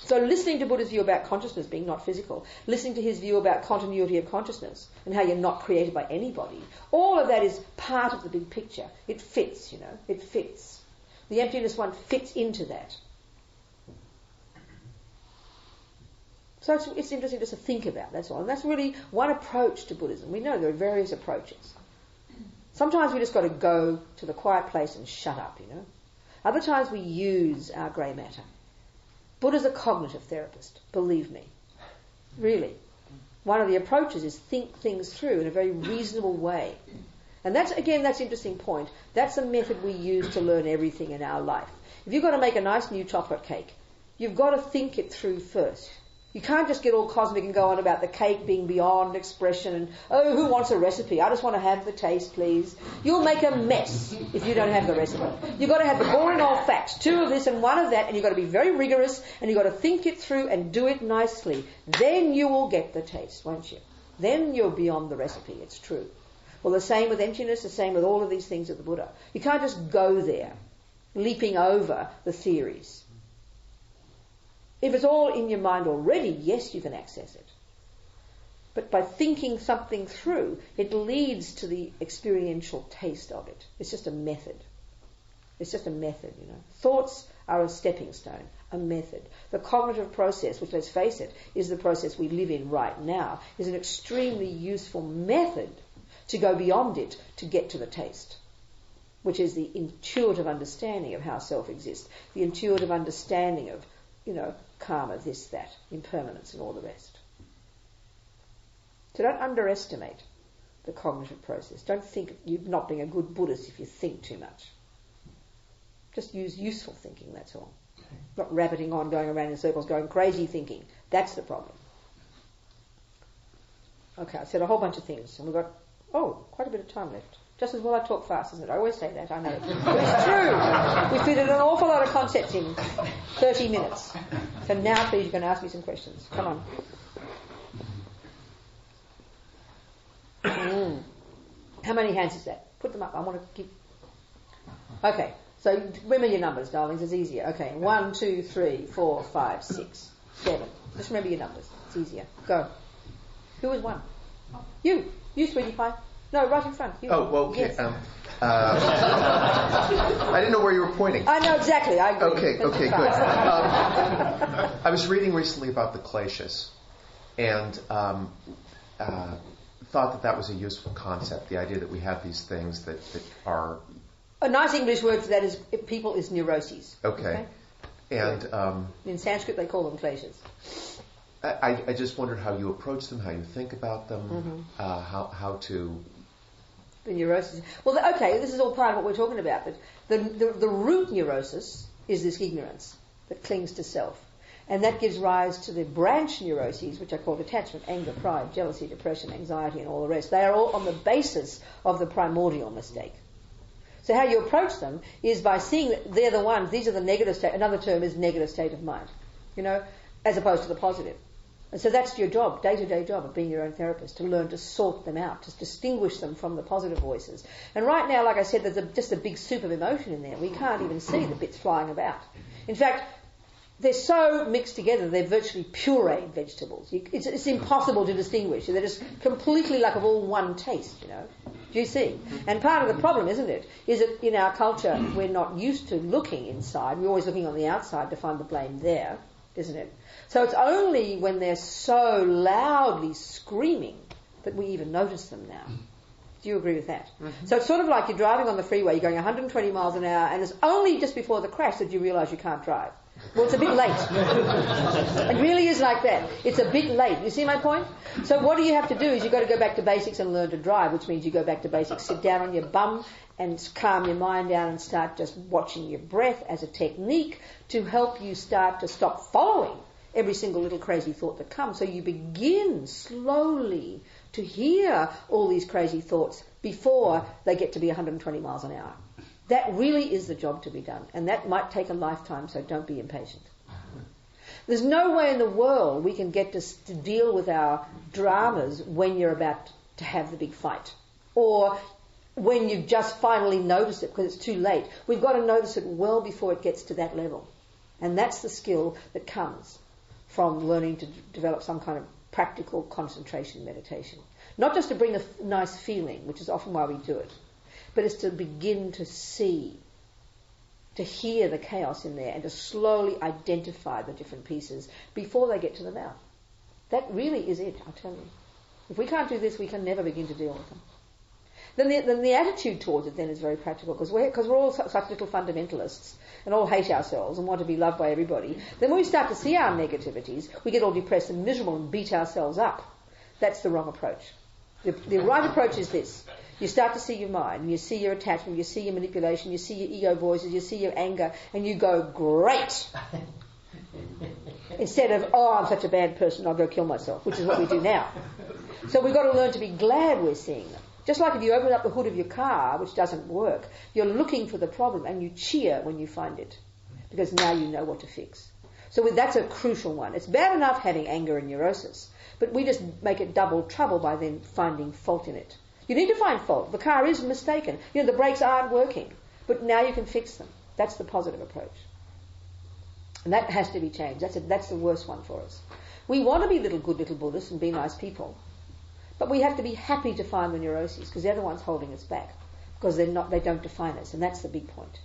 So listening to Buddha's view about consciousness being not physical, listening to his view about continuity of consciousness and how you're not created by anybody, all of that is part of the big picture. It fits, you know, it fits. The emptiness one fits into that. So it's interesting just to think about, that's all. And that's really one approach to Buddhism. We know there are various approaches. Sometimes we just got to go to the quiet place and shut up, you know. Other times we use our grey matter. Buddha's a cognitive therapist, believe me. Really. One of the approaches is think things through in a very reasonable way. And that's an interesting point. That's a method we use to learn everything in our life. If you've got to make a nice new chocolate cake, you've got to think it through first. You can't just get all cosmic and go on about the cake being beyond expression and, oh, who wants a recipe? I just want to have the taste, please. You'll make a mess if you don't have the recipe. You've got to have the boring old facts, 2 of this and 1 of that, and you've got to be very rigorous and you've got to think it through and do it nicely. Then you will get the taste, won't you? Then you're beyond the recipe, it's true. Well, the same with emptiness, the same with all of these things of the Buddha. You can't just go there, leaping over the theories. If it's all in your mind already, yes, you can access it. But by thinking something through, it leads to the experiential taste of it. It's just a method. It's just a method, you know. Thoughts are a stepping stone, a method. The cognitive process, which, let's face it, is the process we live in right now, is an extremely useful method to go beyond it to get to the taste, which is the intuitive understanding of how self exists, the intuitive understanding of, you know, karma, this, that, impermanence and all the rest. So don't underestimate the cognitive process. Don't think you're not being a good Buddhist if you think too much. Just use useful thinking, that's all. Okay. Not rabbiting on, going around in circles, going crazy thinking. That's the problem. Okay, I said a whole bunch of things, and we've got, quite a bit of time left. Just as well I talk fast, isn't it? I always say that, I know. But it's true. We fitted an awful lot of concepts in 30 minutes. So now, please, you can ask me some questions. Come on. How many hands is that? Put them up. I want to keep... Okay, so remember your numbers, darlings. It's easier. Okay, 1, 2, 3, 4, 5, 6, 7. Just remember your numbers. It's easier. Go. Who was 1? You. You, sweetie pie. No, right in front. You. Oh, well, okay. Yes. I didn't know where you were pointing. I know exactly. I agree. Okay, good. I was reading recently about the kleshas and thought that was a useful concept, the idea that we have these things that are... A nice English word for that is people is neuroses. Okay. And in Sanskrit they call them kleshas. I just wondered how you approach them, how you think about them, how to... The neurosis. Well, okay, this is all part of what we're talking about. But the root neurosis is this ignorance that clings to self. And that gives rise to the branch neuroses, which are called attachment, anger, pride, jealousy, depression, anxiety, and all the rest. They are all on the basis of the primordial mistake. So how you approach them is by seeing that they're the ones, these are the negative state, another term is negative state of mind, you know, as opposed to the positive. And so that's your job, day-to-day job of being your own therapist, to learn to sort them out, to distinguish them from the positive voices. And right now, like I said, there's just a big soup of emotion in there. We can't even see the bits flying about. In fact, they're so mixed together, they're virtually pureed vegetables. It's impossible to distinguish. They're just completely like of all one taste, you know. Do you see? And part of the problem, isn't it, is that in our culture we're not used to looking inside. We're always looking on the outside to find the blame there, isn't it? So it's only when they're so loudly screaming that we even notice them now. Do you agree with that? Mm-hmm. So it's sort of like you're driving on the freeway, you're going 120 miles an hour, and it's only just before the crash that you realise you can't drive. Well, it's a bit late. It really is like that. It's a bit late. You see my point? So what do you have to do is you've got to go back to basics and learn to drive, which means you go back to basics, sit down on your bum and calm your mind down and start just watching your breath as a technique to help you start to stop following every single little crazy thought that comes. So you begin slowly to hear all these crazy thoughts before they get to be 120 miles an hour. That really is the job to be done. And that might take a lifetime, so don't be impatient. There's no way in the world we can get to deal with our dramas when you're about to have the big fight. Or when you've just finally noticed it because it's too late. We've got to notice it well before it gets to that level. And that's the skill that comes from learning to develop some kind of practical concentration meditation. Not just to bring a nice feeling, which is often why we do it, but it's to begin to see, to hear the chaos in there and to slowly identify the different pieces before they get to the mouth. That really is it, I'll tell you. If we can't do this, we can never begin to deal with them. Then the attitude towards it then is very practical, because we're all such little fundamentalists and all hate ourselves and want to be loved by everybody. Then when we start to see our negativities, we get all depressed and miserable and beat ourselves up. That's the wrong approach. The right approach is this. You start to see your mind, and you see your attachment, you see your manipulation, you see your ego voices, you see your anger, and you go, great! Instead of, oh, I'm such a bad person, I'll go kill myself, which is what we do now. So we've got to learn to be glad we're seeing them. Just like if you open up the hood of your car, which doesn't work, you're looking for the problem and you cheer when you find it, because now you know what to fix. So that's a crucial one. It's bad enough having anger and neurosis, but we just make it double trouble by then finding fault in it. You need to find fault. The car is mistaken. The brakes aren't working, but now you can fix them. That's the positive approach. And that has to be changed. That's the worst one for us. We want to be good little Buddhists and be nice people, but we have to be happy to find the neuroses, because they're the ones holding us back, because they don't define us, and that's the big point.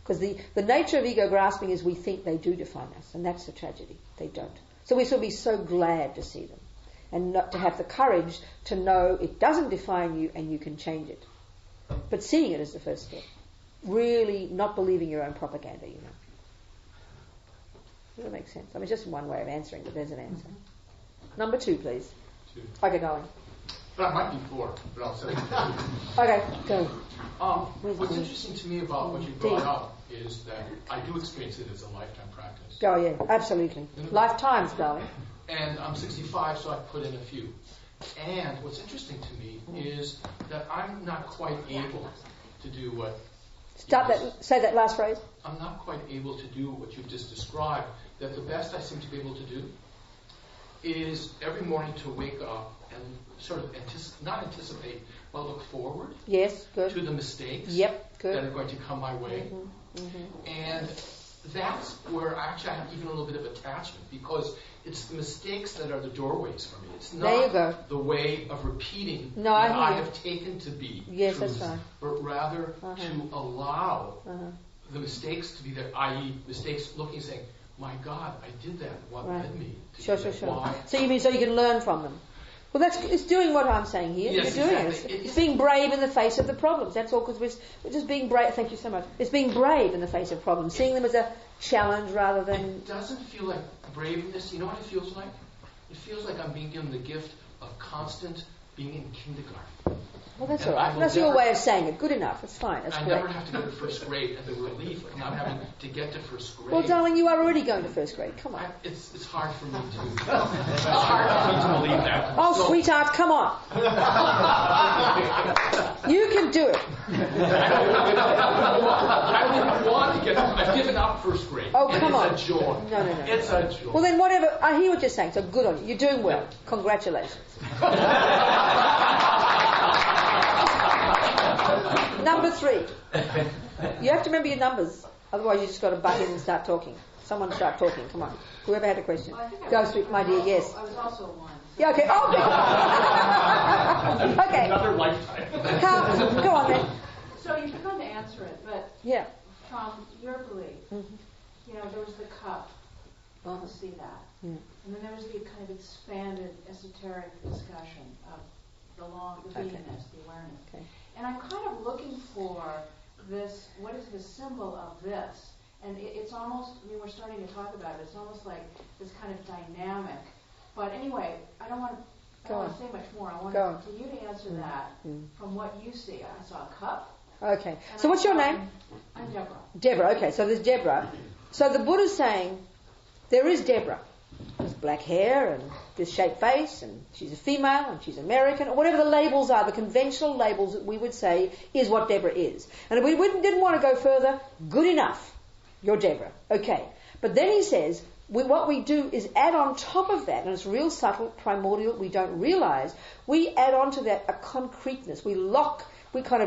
Because the nature of ego grasping is we think they do define us, and that's the tragedy. They don't. So we should be so glad to see them, and not to have the courage to know it doesn't define you and you can change it. But seeing it is the first step. Really not believing your own propaganda, Does that make sense? I mean, it's just one way of answering, but there's an answer. Number 2, please. 2. Okay, going. But I might be 4, but I'll say 2. Okay, go. What's interesting to me about what you brought up is that I do experience it as a lifetime practice. Oh, yeah, absolutely. Lifetimes, darling. And I'm 65, so I've put in a few. And what's interesting to me is that I'm not quite able to do what... Say that last phrase. I'm not quite able to do what you've just described. That the best I seem to be able to do is every morning to wake up and sort of not anticipate, but look forward. Yes, good. To the mistakes good. that are going to come my way. And that's where actually I have even a little bit of attachment, because it's the mistakes that are the doorways for me. It's not the way of repeating what I have taken to be truth, that's right. But rather to allow the mistakes to be there, i.e. mistakes looking and saying, my God, I did that. What led me to Sure. Why? So you mean so you can learn from them? Well, it's doing what I'm saying here. Yes, You're doing exactly. It's being brave in the face of the problems. That's all, because we're just being brave. Thank you so much. It's being brave in the face of problems, seeing them as a challenge rather than... It doesn't feel like braveness. You know what it feels like? It feels like I'm being given the gift of constant being in kindergarten. Well, that's all right. That's your way of saying it. Good enough. It's fine. That's I great. never have to go to first grade, and the relief of not having to get to first grade. Well, darling, you are already going to first grade. Come on. It's hard for me to. It's hard for me to believe that. Oh, sweetheart, come on. You can do it. I didn't want to get. I've given up first grade. Oh, come on. It's a joy. No. It's a joy. Well, then whatever. I hear what you're saying. So good on you. You're doing well. Congratulations. Number 3. You have to remember your numbers, otherwise you just got to butt in and start talking. Someone start talking. Come on. Whoever had a question. Go through, my dear. Yes. I was also 1. Yeah. Okay. Oh. Okay. Another lifetime. Go on then. So you've begun to answer it, but from your belief, there was the cup. To see that, and then there was the kind of expanded esoteric discussion of the beingness, the awareness. Okay. And I'm kind of looking for this, what is the symbol of this? And it's almost, we're starting to talk about it, it's almost like this kind of dynamic. But anyway, I don't want to say much more. I want you to answer that from what you see. I saw a cup. Okay. So what's your name? I'm Deborah. Deborah. Okay, so there's Deborah. So the Buddha's saying, there is Deborah. There's black hair and this shaped face, and she's a female and she's American, or whatever the labels are, the conventional labels that we would say is what Deborah is. And if we didn't want to go further, good enough. You're Deborah. Okay. But then he says, what we do is add on top of that, and it's real subtle, primordial, we don't realize, we add on to that a concreteness.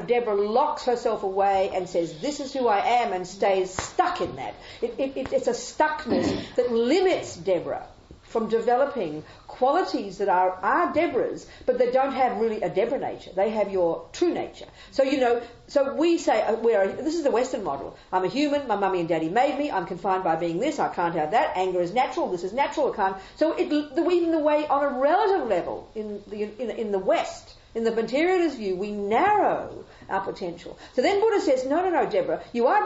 Deborah locks herself away and says, this is who I am, and stays stuck in that. It's a stuckness that limits Deborah from developing qualities that are Deborah's, but they don't have really a Deborah nature. They have your true nature. So, so we say, this is the Western model. I'm a human, my mummy and daddy made me, I'm confined by being this, I can't have that, anger is natural, this is natural, I can't. So even the way on a relative level in the West, In the materialist view, we narrow our potential. So then Buddha says, no, Deborah, you are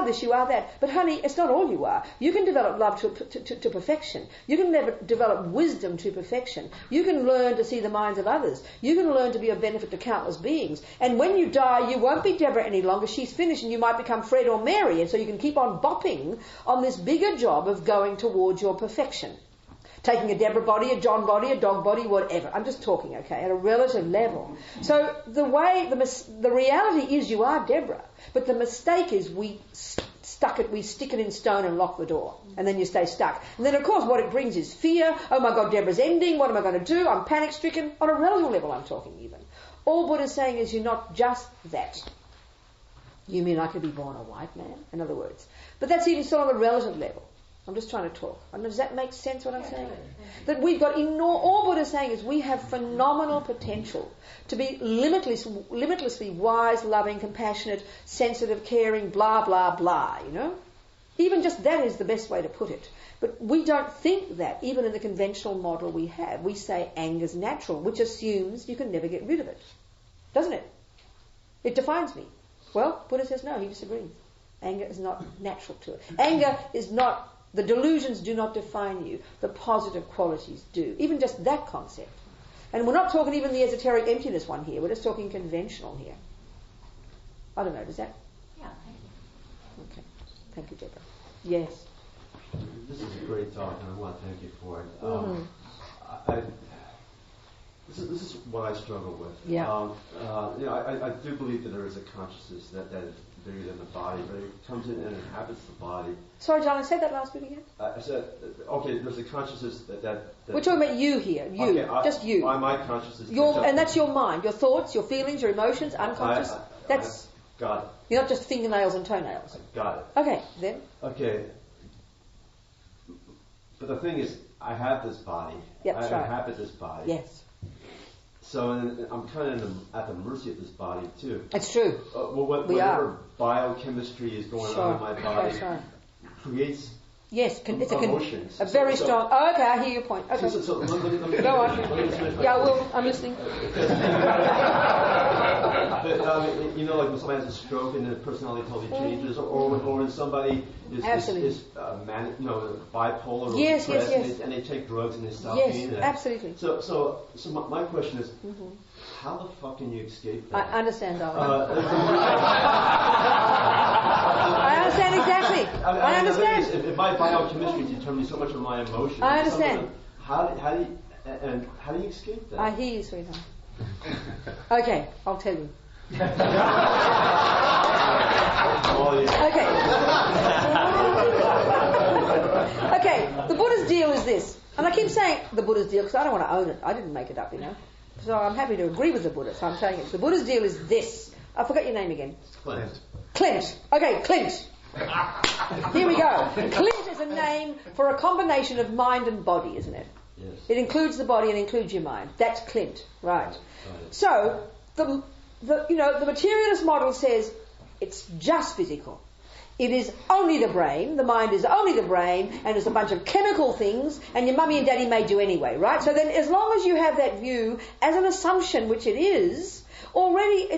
this, you are that. But honey, it's not all you are. You can develop love to perfection. You can develop wisdom to perfection. You can learn to see the minds of others. You can learn to be of benefit to countless beings. And when you die, you won't be Deborah any longer. She's finished and you might become Fred or Mary. And so you can keep on bopping on this bigger job of going towards your perfection. Taking a Deborah body, a John body, a dog body, whatever. I'm just talking, okay, at a relative level. So the reality is you are Deborah, but the mistake is we stick it in stone and lock the door, and then you stay stuck. And then, of course, what it brings is fear. Oh my God, Deborah's ending. What am I going to do? I'm panic-stricken. On a relative level, I'm talking even. All Buddha's saying is you're not just that. You mean I could be born a white man? In other words. But that's even still on a relative level. I'm just trying to talk. Does that make sense what I'm saying? That we've got all Buddha's saying is we have phenomenal potential to be limitlessly wise, loving, compassionate, sensitive, caring, blah, blah, blah, you know? Even just that is the best way to put it. But we don't think that, even in the conventional model we have. We say anger's natural, which assumes you can never get rid of it. Doesn't it? It defines me. Well, Buddha says no, he disagrees. Anger is not natural to it. Anger is not... The delusions do not define you. The positive qualities do. Even just that concept. And we're not talking even the esoteric emptiness one here. We're just talking conventional here. I don't know. Does that? Yeah, thank you. Okay. Thank you, Deborah. Yes. This is a great talk, and I want to thank you for it. Mm-hmm. This is what I struggle with. Yeah. I do believe that there is a consciousness that is bigger than the body, but it comes in and inhabits the body. Sorry, John, I said that last bit again. I said, okay, there's a consciousness that we're talking about you here, you, okay, just you. My consciousness. And that's your mind, your thoughts, your feelings, your emotions, unconscious. That's got it. You're not just fingernails and toenails. Got it. Okay, then. Okay. But the thing is, I have this body. Yep, I inhabit this body. Yes. So I'm kind of at the mercy of this body too. It's true. Whatever biochemistry is going on in my body creates emotions. A very strong. Oh, okay, I hear your point. Okay. So let me go on. Yeah, I'm listening. But, like when somebody has a stroke and their personality totally changes, or when somebody is bipolar or depressed and they take drugs and they stop being that. Absolutely. So my question is, how the fuck can you escape that? I understand, darling. I understand exactly. I understand. If my biochemistry determines so much of my emotions, I understand. How do you escape that? I hear you, sweetheart. Okay, I'll tell you. Okay, the Buddha's deal is this. And I keep saying the Buddha's deal because I don't want to own it. I didn't make it up, So I'm happy to agree with the Buddha, so I'm saying it. The Buddha's deal is this. I forgot your name again. Clint. Okay, Clint. Here we go. Clint is a name for a combination of mind and body, isn't it? Yes. It includes the body and includes your mind. That's Clint, right? So the materialist model says it's just physical. It is only the brain. The mind is only the brain, and it's a bunch of chemical things. And your mummy and daddy made you anyway, right? So then, as long as you have that view as an assumption, which it is, already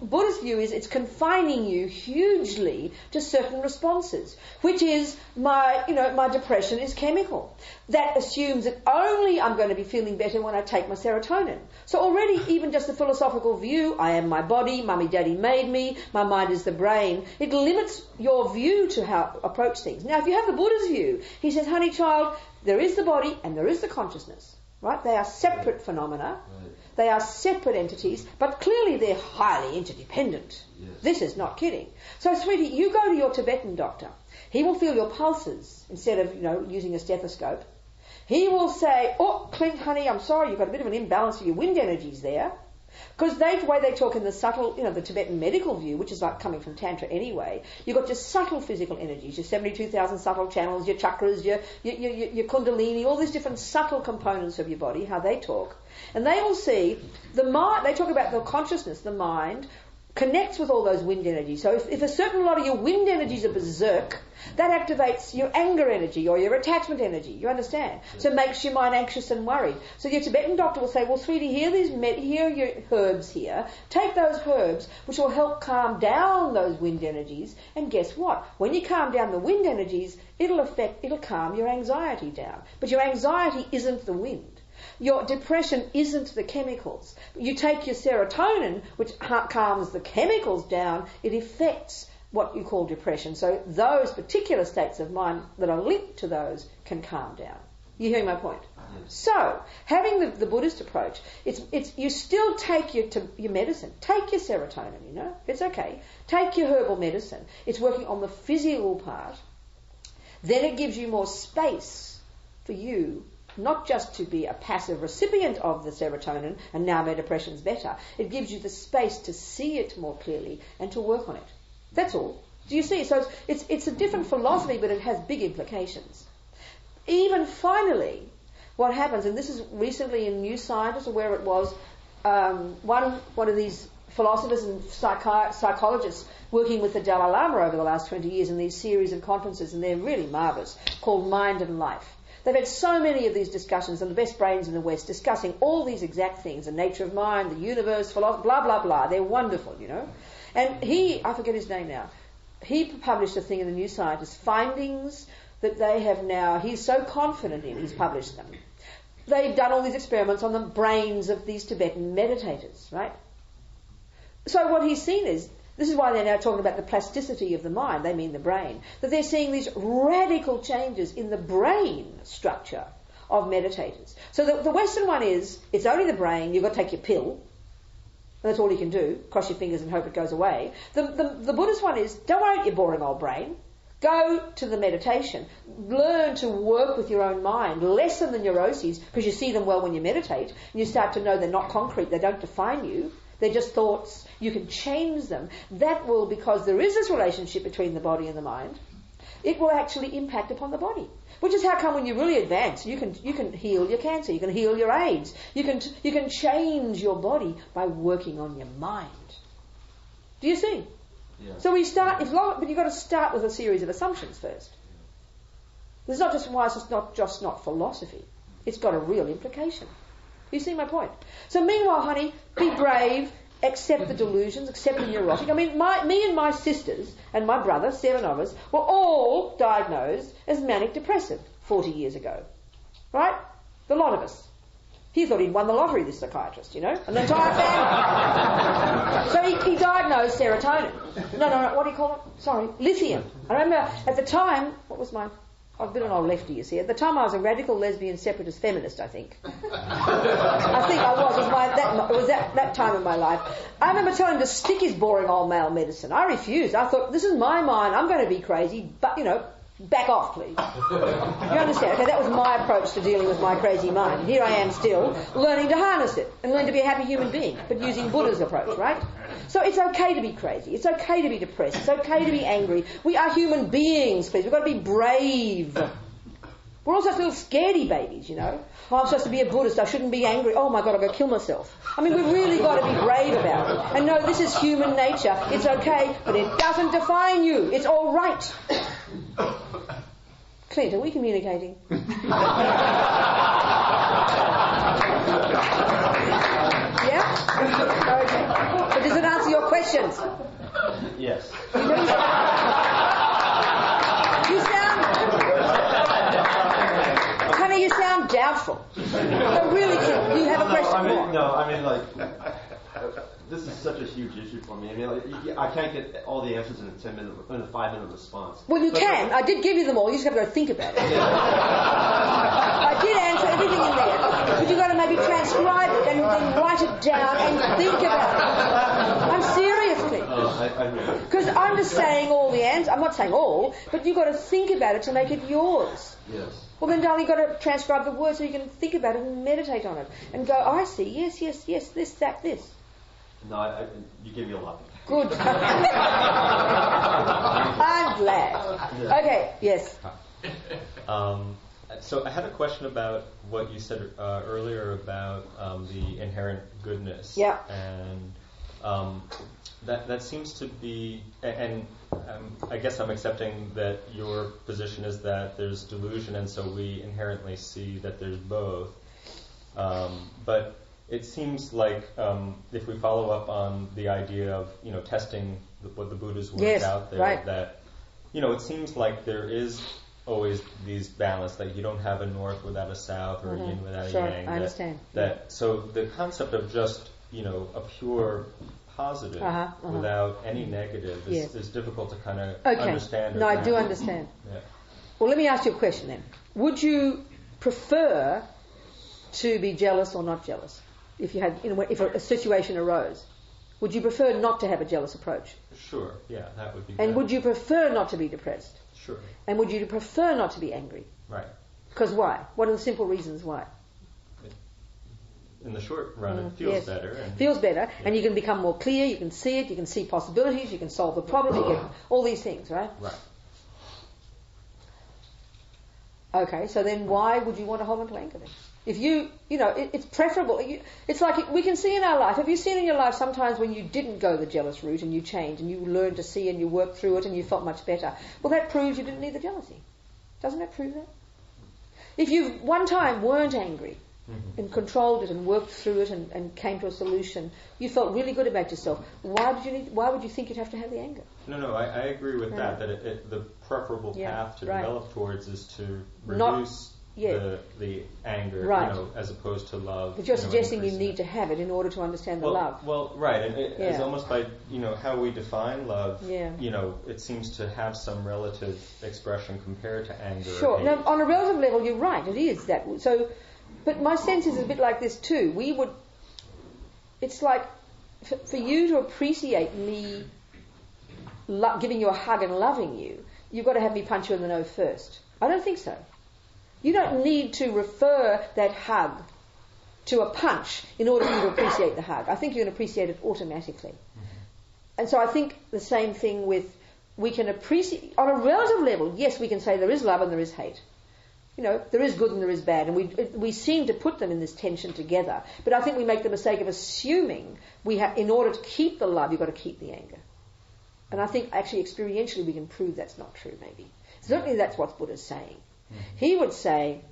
Buddhist view is it's confining you hugely to certain responses, which is my depression is chemical. That assumes that only I'm going to be feeling better when I take my serotonin. So already even just the philosophical view, I am my body, mummy daddy made me, my mind is the brain, it limits your view to how to approach things. Now if you have the Buddha's view, he says, honey child, there is the body and there is the consciousness. Right? They are separate phenomena. Right. They are separate entities, but clearly they're highly interdependent. Yes. This is not kidding. So, sweetie, you go to your Tibetan doctor. He will feel your pulses instead of, using a stethoscope. He will say, oh, Clint, honey, I'm sorry, you've got a bit of an imbalance of your wind energies there. Because the way they talk in the subtle, the Tibetan medical view, which is like coming from Tantra anyway, you've got your subtle physical energies, your 72,000 subtle channels, your chakras, your kundalini, all these different subtle components of your body, how they talk. And they will see, they talk about the consciousness, the mind, connects with all those wind energies. So if a certain lot of your wind energies are berserk, that activates your anger energy or your attachment energy. You understand? So it makes your mind anxious and worried. So your Tibetan doctor will say, well, sweetie, here are your herbs here. Take those herbs, which will help calm down those wind energies. And guess what? When you calm down the wind energies, it'll calm your anxiety down. But your anxiety isn't the wind. Your depression isn't the chemicals. You take your serotonin, which calms the chemicals down, it affects what you call depression. So those particular states of mind that are linked to those can calm down. You hearing my point? Yes. So, having the Buddhist approach, it's you still take your medicine. Take your serotonin, you know. It's okay. Take your herbal medicine. It's working on the physical part. Then it gives you more space for you, not just to be a passive recipient of the serotonin and now my depression's better. It gives you the space to see it more clearly and to work on it. That's all. Do you see? So it's a different philosophy, but it has big implications. Even finally, what happens, and this is recently in New Scientist, or where it was, one of these philosophers and psychologists working with the Dalai Lama over the last 20 years in these series of conferences, and they're really marvellous, called Mind and Life. They've had so many of these discussions, and the best brains in the West discussing all these exact things, the nature of mind, the universe, philosophy, blah, blah, blah. They're wonderful, you know. And I forget his name now, he published a thing in the New Scientist, findings that they have now, he's so confident in, he's published them. They've done all these experiments on the brains of these Tibetan meditators, right? So what he's seen is, this is why they're now talking about the plasticity of the mind, they mean the brain, that they're seeing these radical changes in the brain structure of meditators. So the Western one is, it's only the brain, you've got to take your pill, and that's all you can do, cross your fingers and hope it goes away. The Buddhist one is, don't worry about your boring old brain, go to the meditation, learn to work with your own mind, lessen the neuroses, because you see them well when you meditate, and you start to know they're not concrete, they don't define you, they're just thoughts. You can change them. That will, because there is this relationship between the body and the mind, it will actually impact upon the body. Which is how come when you really advance, you can heal your cancer, you can heal your AIDS, you can change your body by working on your mind. Do you see? Yeah. So we start, but you've got to start with a series of assumptions first. It's not just why it's not philosophy. It's got a real implication. You see my point? So meanwhile, honey, be brave, accept the delusions, accept the neurotic. I mean, me and my sisters and my brother, 7 of us, were all diagnosed as manic depressive 40 years ago. Right? The lot of us. He thought he'd won the lottery, this psychiatrist, you know, and the entire family. So he diagnosed serotonin. No, what do you call it? Sorry, lithium. I remember at the time, I've been an old lefty, you see. At the time I was a radical lesbian separatist feminist, I think. I think I was. It was that time in my life. I remember telling him to stick his boring old male medicine. I refused. I thought, this is my mind. I'm going to be crazy, but, you know, back off, please. You understand? Okay, that was my approach to dealing with my crazy mind. Here I am still, learning to harness it and learn to be a happy human being, but using Buddha's approach, right? So it's okay to be crazy. It's okay to be depressed. It's okay to be angry. We are human beings, please. We've got to be brave. We're also little scaredy babies, you know. Oh, I'm supposed to be a Buddhist. I shouldn't be angry. Oh, my God, I've got to kill myself. I mean, we've really got to be brave about it. And no, this is human nature. It's okay, but it doesn't define you. It's all right. Clint, are we communicating? Yeah? Okay. But does it answer your questions? Yes. You sound doubtful. But really, do you have a question? This is such a huge issue for me. I mean, I can't get all the answers in a 5-minute response. Well, you can. I did give you them all. You just have to go think about it. I did answer everything in there, but you've got to maybe transcribe it and then write it down and think about it. I'm seriously. Because I'm just saying all the answers. I'm not saying all, but you've got to think about it to make it yours. Yes. Well, then, darling, you've got to transcribe the words so you can think about it and meditate on it and go, I see, yes, this, that, this. No, you give me a lot. Good. I'm glad. Yeah. Okay, yes. So I had a question about what you said earlier about the inherent goodness. Yeah. And that seems to be, and I guess I'm accepting that your position is that there's delusion, and so we inherently see that there's both. But it seems like if we follow up on the idea of testing what the Buddha's words out there, that it seems like there is always these balance, that you don't have a north without a south or a yin without a yang. I understand. So the concept of just a pure positive without any negative is difficult to kind of understand. No, I do understand. Yeah. Well, let me ask you a question then. Would you prefer to be jealous or not jealous? If you had, if a situation arose, would you prefer not to have a jealous approach? Sure. Yeah, that would be. And would you prefer not to be depressed? Sure. And would you prefer not to be angry? Right. Because why? What are the simple reasons why? In the short run, it feels better. Feels better, and you can become more clear, you can see it, you can see possibilities, you can solve the problem, you get all these things, right? Right. Okay, so then why would you want to hold on to anger then? If it's preferable. It's like we can see in our life. Have you seen in your life sometimes when you didn't go the jealous route and you changed and you learned to see and you worked through it and you felt much better? Well, that proves you didn't need the jealousy. Doesn't that prove that? If you one time weren't angry and controlled it and worked through it and came to a solution, you felt really good about yourself. Why would you think you'd have to have the anger? No, I agree with that the preferable path to develop towards is to reduce the anger, as opposed to love. But you're suggesting you need to have it in order to understand the love. Well, right, and it's almost like how we define love. It seems to have some relative expression compared to anger. Sure. Now, on a relative level, you're right. It is that. So, but my sense is a bit like this too. It's like for you to appreciate me giving you a hug and loving you, you've got to have me punch you in the nose first. I don't think so. You don't need to refer that hug to a punch in order for you to appreciate the hug. I think you can appreciate it automatically. And so I think the same thing we can appreciate, on a relative level, yes, we can say there is love and there is hate. There is good and there is bad, and we seem to put them in this tension together. But I think we make the mistake of assuming in order to keep the love, you've got to keep the anger. And I think actually experientially we can prove that's not true, maybe. Certainly that's what Buddha's saying. He would say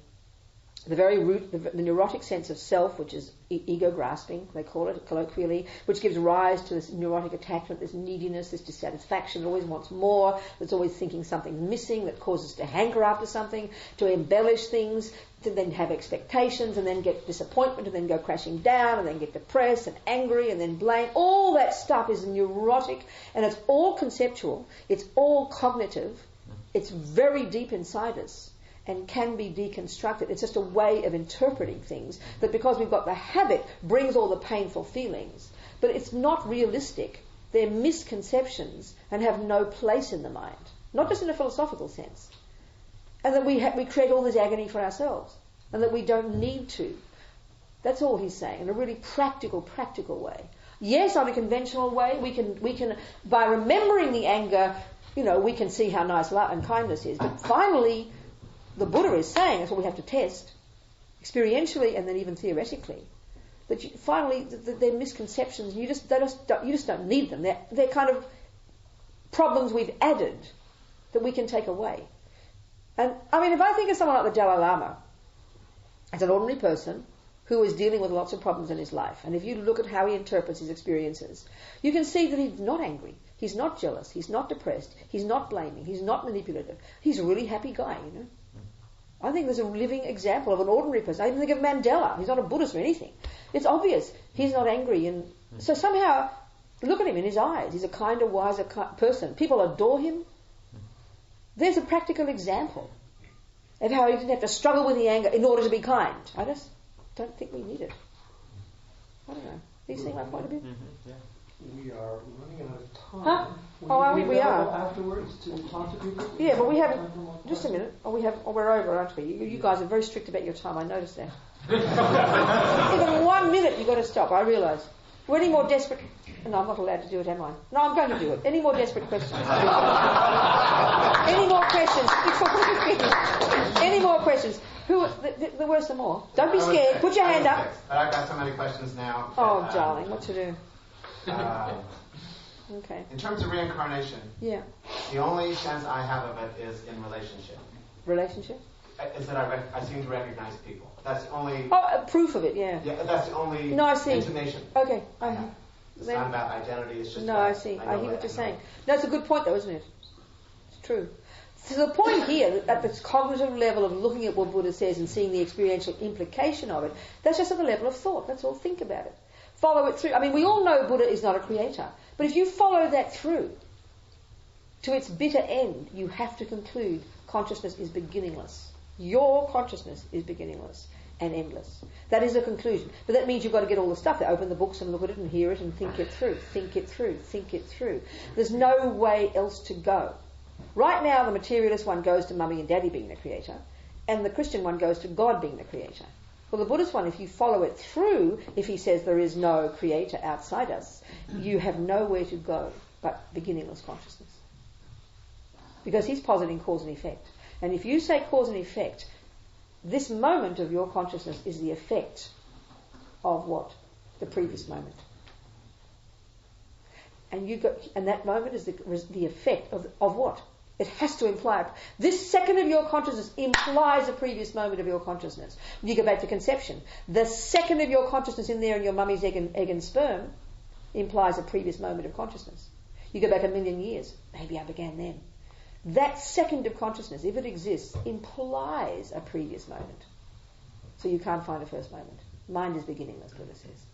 the very root, the neurotic sense of self, which is ego grasping, they call it colloquially, which gives rise to this neurotic attachment, this neediness, this dissatisfaction, it always wants more, it's always thinking something's missing, that causes to hanker after something, to embellish things, to then have expectations, and then get disappointment, and then go crashing down, and then get depressed and angry, and then blame. All that stuff is neurotic, and it's all conceptual, it's all cognitive, it's very deep inside us, and can be deconstructed. It's just a way of interpreting things that, because we've got the habit, brings all the painful feelings. But it's not realistic. They're misconceptions and have no place in the mind. Not just in a philosophical sense. And that we create all this agony for ourselves. And that we don't need to. That's all he's saying, in a really practical way. Yes, on a conventional way, we can by remembering the anger, we can see how nice love and kindness is. But finally, the Buddha is saying, that's what we have to test, experientially and then even theoretically, that finally they're misconceptions. You just don't need them. They're kind of problems we've added that we can take away. And I mean, if I think of someone like the Dalai Lama as an ordinary person who is dealing with lots of problems in his life, and if you look at how he interprets his experiences, you can see that he's not angry, he's not jealous, he's not depressed, he's not blaming, he's not manipulative. He's a really happy guy, I think there's a living example of an ordinary person. I even think of Mandela. He's not a Buddhist or anything. It's obvious he's not angry. And so somehow, look at him in his eyes. He's a kinder, wiser person. People adore him. There's a practical example of how he didn't have to struggle with the anger in order to be kind. I just don't think we need it. I don't know. Do you see my point of view? Yeah. We are running out of time. Huh? Are we? We are. Afterwards to talk to people? Yeah, but we haven't. Just a minute. We're over, aren't we? You guys are very strict about your time. I noticed that. Even 1 minute, you've got to stop. I realise. Were any more desperate? No, I'm not allowed to do it, am I? No, I'm going to do it. Any more desperate questions? Any more questions? Any more questions? There were some more. Don't be scared. Put your hand up. But I've got so many questions now. Oh, darling, what to do? Okay. In terms of reincarnation, yeah, the only sense I have of it is in relationship. Relationship? Is that I seem to recognize people. That's the only... proof of it, yeah. Yeah, that's the only intimation. Okay. It's not about identity, it's just No, about, I see. I hear what you're saying. That's a good point, though, isn't it? It's true. So the point here, at this cognitive level of looking at what Buddha says and seeing the experiential implication of it, that's just at the level of thought. That's all. Think about it. Follow it through. I mean, we all know Buddha is not a creator. But if you follow that through to its bitter end, you have to conclude consciousness is beginningless. Your consciousness is beginningless and endless. That is a conclusion. But that means you've got to get all the stuff there. Open the books and look at it and hear it and think it through. Think it through. Think it through. There's no way else to go. Right now, the materialist one goes to mummy and daddy being the creator, and the Christian one goes to God being the creator. Well, the Buddhist one, if you follow it through, if he says there is no creator outside us, you have nowhere to go but beginningless consciousness. Because he's positing cause and effect. And if you say cause and effect, this moment of your consciousness is the effect of what? The previous moment. And that moment is the effect of what? It has to imply. This second of your consciousness implies a previous moment of your consciousness. When you go back to conception, the second of your consciousness in there in your mummy's egg and sperm implies a previous moment of consciousness. You go back 1,000,000 years, maybe I began then. That second of consciousness, if it exists, implies a previous moment. So you can't find a first moment. Mind is beginningless, Buddha says.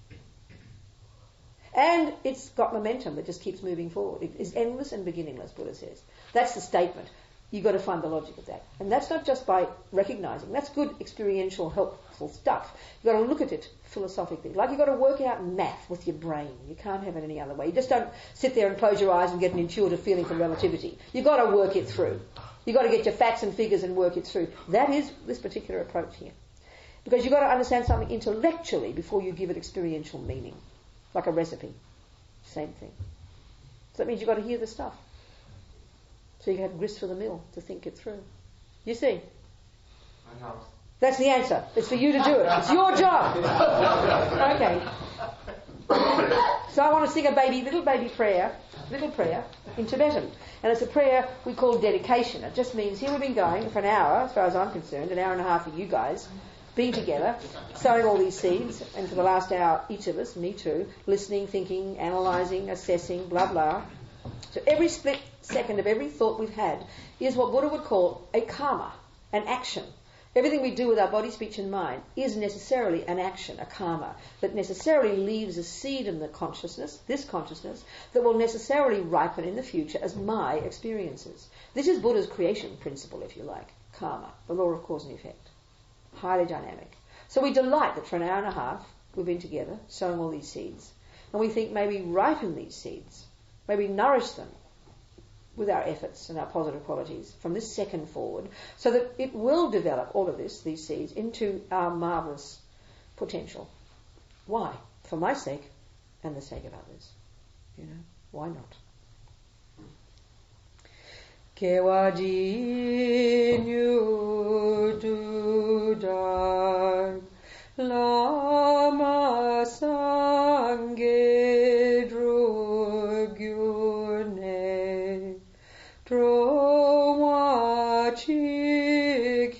And it's got momentum that just keeps moving forward. It is endless and beginningless, Buddha says. That's the statement. You've got to find the logic of that. And that's not just by recognizing. That's good experiential, helpful stuff. You've got to look at it philosophically. Like you've got to work out math with your brain. You can't have it any other way. You just don't sit there and close your eyes and get an intuitive feeling from relativity. You've got to work it through. You've got to get your facts and figures and work it through. That is this particular approach here. Because you've got to understand something intellectually before you give it experiential meaning. Like a recipe. Same thing. So that means you've got to hear the stuff. So you can have grist for the mill to think it through. You see? That's the answer. It's for you to do it. It's your job. Okay. So I want to sing a little baby prayer in Tibetan. And it's a prayer we call dedication. It just means here we've been going for an hour, as far as I'm concerned, an hour and a half for you guys, being together, sowing all these seeds, and for the last hour, each of us, me too, listening, thinking, analysing, assessing, blah, blah. So every split second of every thought we've had is what Buddha would call a karma, an action. Everything we do with our body, speech and mind is necessarily an action, a karma, that necessarily leaves a seed in the consciousness, this consciousness, that will necessarily ripen in the future as my experiences. This is Buddha's creation principle, if you like, karma, the law of cause and effect. Highly dynamic. So we delight that for an hour and a half we've been together, sowing all these seeds, and we think maybe ripen these seeds, maybe nourish them with our efforts and our positive qualities from this second forward, so that it will develop all of this, these seeds, into our marvellous potential. Why? For my sake and the sake of others. You know, why not? Kewaji nyu dudar Lama sangye drugyune Drowa chikyang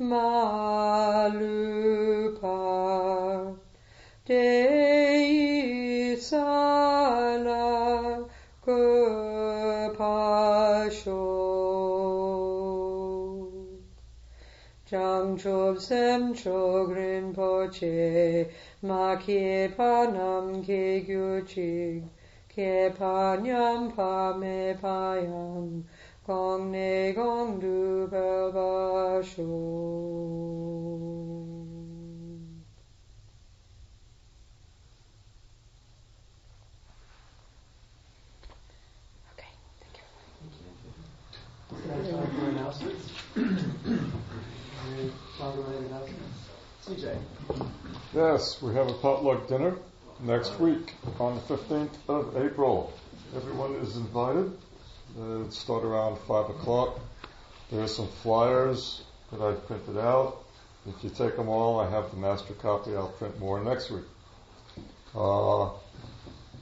malupa Dei sana Changchob sem chog Rinpoche ma ke panam ke gyuchig ke panyam pa me payam gong ne gong du belbasho. Okay, thank you. Can I have time for announcements? CJ. Yes, we have a potluck dinner next week on the 15th of April. Everyone is invited. It'll start around 5 o'clock. There's some flyers that I've printed out. If you take them all, I have the master copy. I'll print more next week.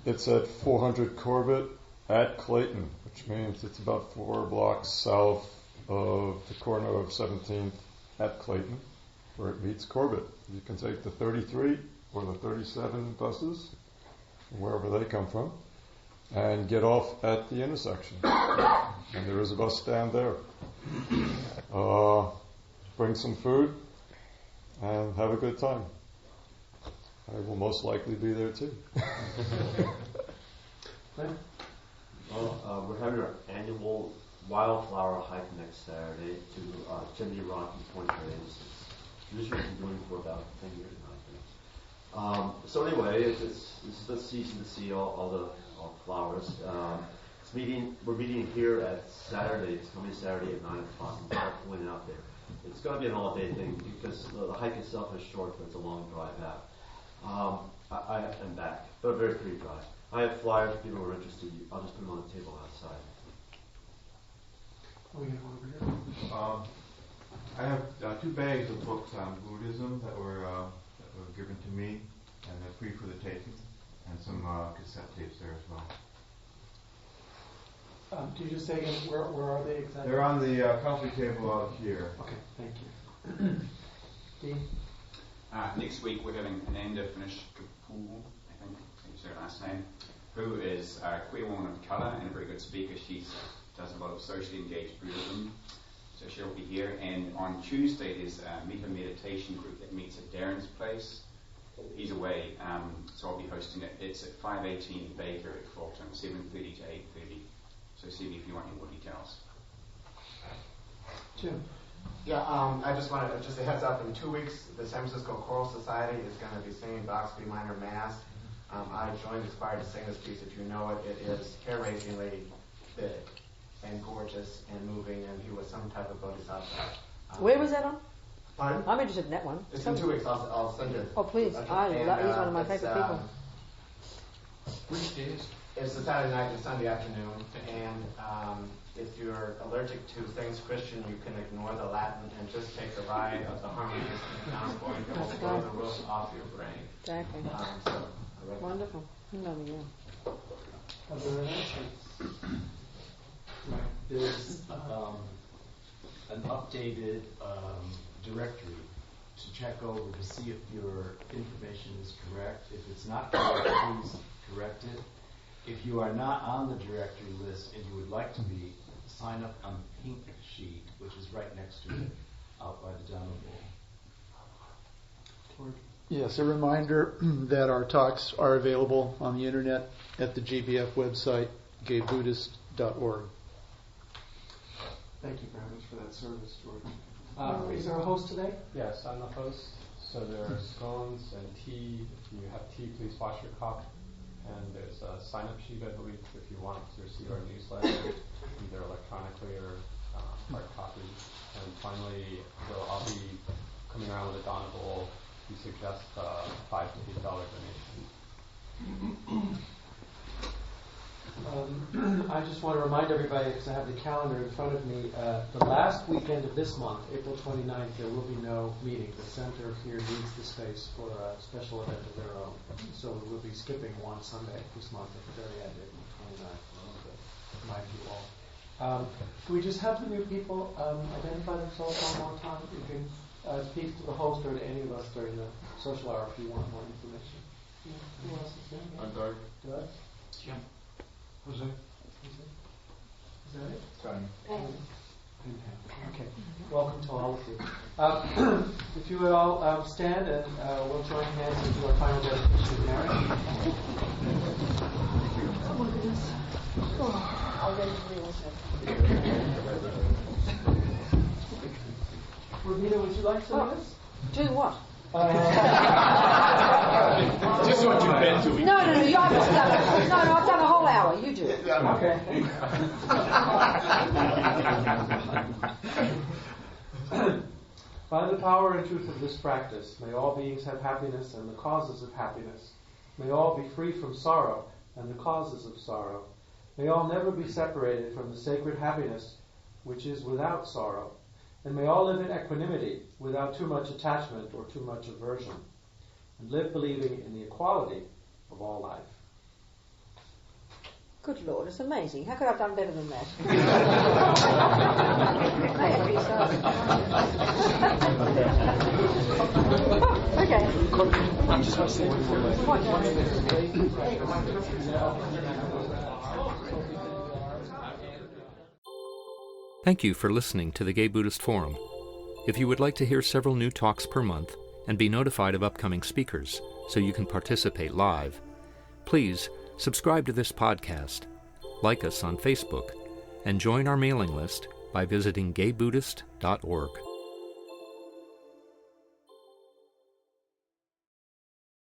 It's at 400 Corbett at Clayton, which means it's about 4 blocks south of the corner of 17th at Clayton, where it meets Corbett. You can take the 33 or the 37 buses, wherever they come from, and get off at the intersection. And there is a bus stand there. Bring some food and have a good time. I will most likely be there too. Well, we're having our annual wildflower hike next Saturday to Chimney Rock and Point Reyes. Usually we've been doing for about 10 years now, I think. So anyway, this is the season to see all the flowers. We're meeting here at Saturday. It's coming Saturday at 9 o'clock. And start pulling out there. It's going to be an all-day thing because the hike itself is short, but it's a long drive out. I am back, but a very free drive. I have flyers if people are interested. I'll just put them on the table outside. We have one over here. I have 2 bags of books on Buddhism that were given to me, and they're free for the taking, and some cassette tapes there as well. Can you just say again, where are they exactly? They're on the coffee table out here. Okay, thank you. Dean? Next week we're having Ananda finish Kapoor, I think is her last name, who is a queer woman of colour and a very good speaker. She does a lot of socially engaged Buddhism, so she'll be here. And on Tuesday there's a Metta meditation group that meets at Darren's place. He's away, so I'll be hosting it. It's at 518 Baker at Fulton, 7:30 to 8:30. So see me if you want any more details. Jim? Yeah, I just wanted just a heads up. In 2 weeks, the San Francisco Choral Society is going to be singing Bach's B minor Mass. I joined Aspire to sing this piece. If you know it, it is hair-raisingly big and gorgeous and moving, and he was some type of bodhisattva. Where was that on? Pardon? I'm interested in that one. It's in 2 weeks. I'll send you. Oh, please. He's one of my favorite people. Which days? It's a Saturday night and Sunday afternoon, and if you're allergic to things Christian, you can ignore the Latin and just take the ride of the harmonies and gospel, and it will blow the roof off your brain. Exactly. Wonderful. There's an updated directory to check over to see if your information is correct. If it's not correct, please correct it. If you are not on the directory list and you would like to be, sign up on the pink sheet, which is right next to it, out by the Dhamma Bowl. Yes, a reminder that our talks are available on the internet at the GBF website, gaybuddhist.org. Thank you very much for that service, George. Is there a host today? Yes, I'm the host. So there are scones and tea. If you have tea, please wash your cup. And there's a sign-up sheet, I believe, if you want to receive our newsletter, either electronically or hard copy. And finally, I'll be coming around with a Donna Bowl. We suggest $5 to $8 donation. I just want to remind everybody, because I have the calendar in front of me, the last weekend of this month, April 29th, there will be no meeting. The center here needs the space for a special event of their own. So we'll be skipping one Sunday this month at the very end, April 29th. Remind you all. Can we just have the new people identify themselves one more time? You can speak to the host or to any of us during the social hour if you want more information. Who else is there? I'm Doug. Doug? Jim. Jose? Is that it? Tony. Okay. Welcome to all of you. If you would all stand and we'll join hands and do our final dedication of marriage. Oh my goodness. I'll get Robina, would you like to do this? Do what? Just what you've been doing. No, I've done a whole hour. You do it. Okay. By the power and truth of this practice, may all beings have happiness and the causes of happiness. May all be free from sorrow and the causes of sorrow. May all never be separated from the sacred happiness which is without sorrow. And may all live in equanimity without too much attachment or too much aversion. And live believing in the equality of all life. Good Lord, it's amazing. How could I have done better than that? Okay. I'm just going to say Thank you for listening to the Gay Buddhist Forum. If you would like to hear several new talks per month and be notified of upcoming speakers so you can participate live, please subscribe to this podcast, like us on Facebook, and join our mailing list by visiting gaybuddhist.org.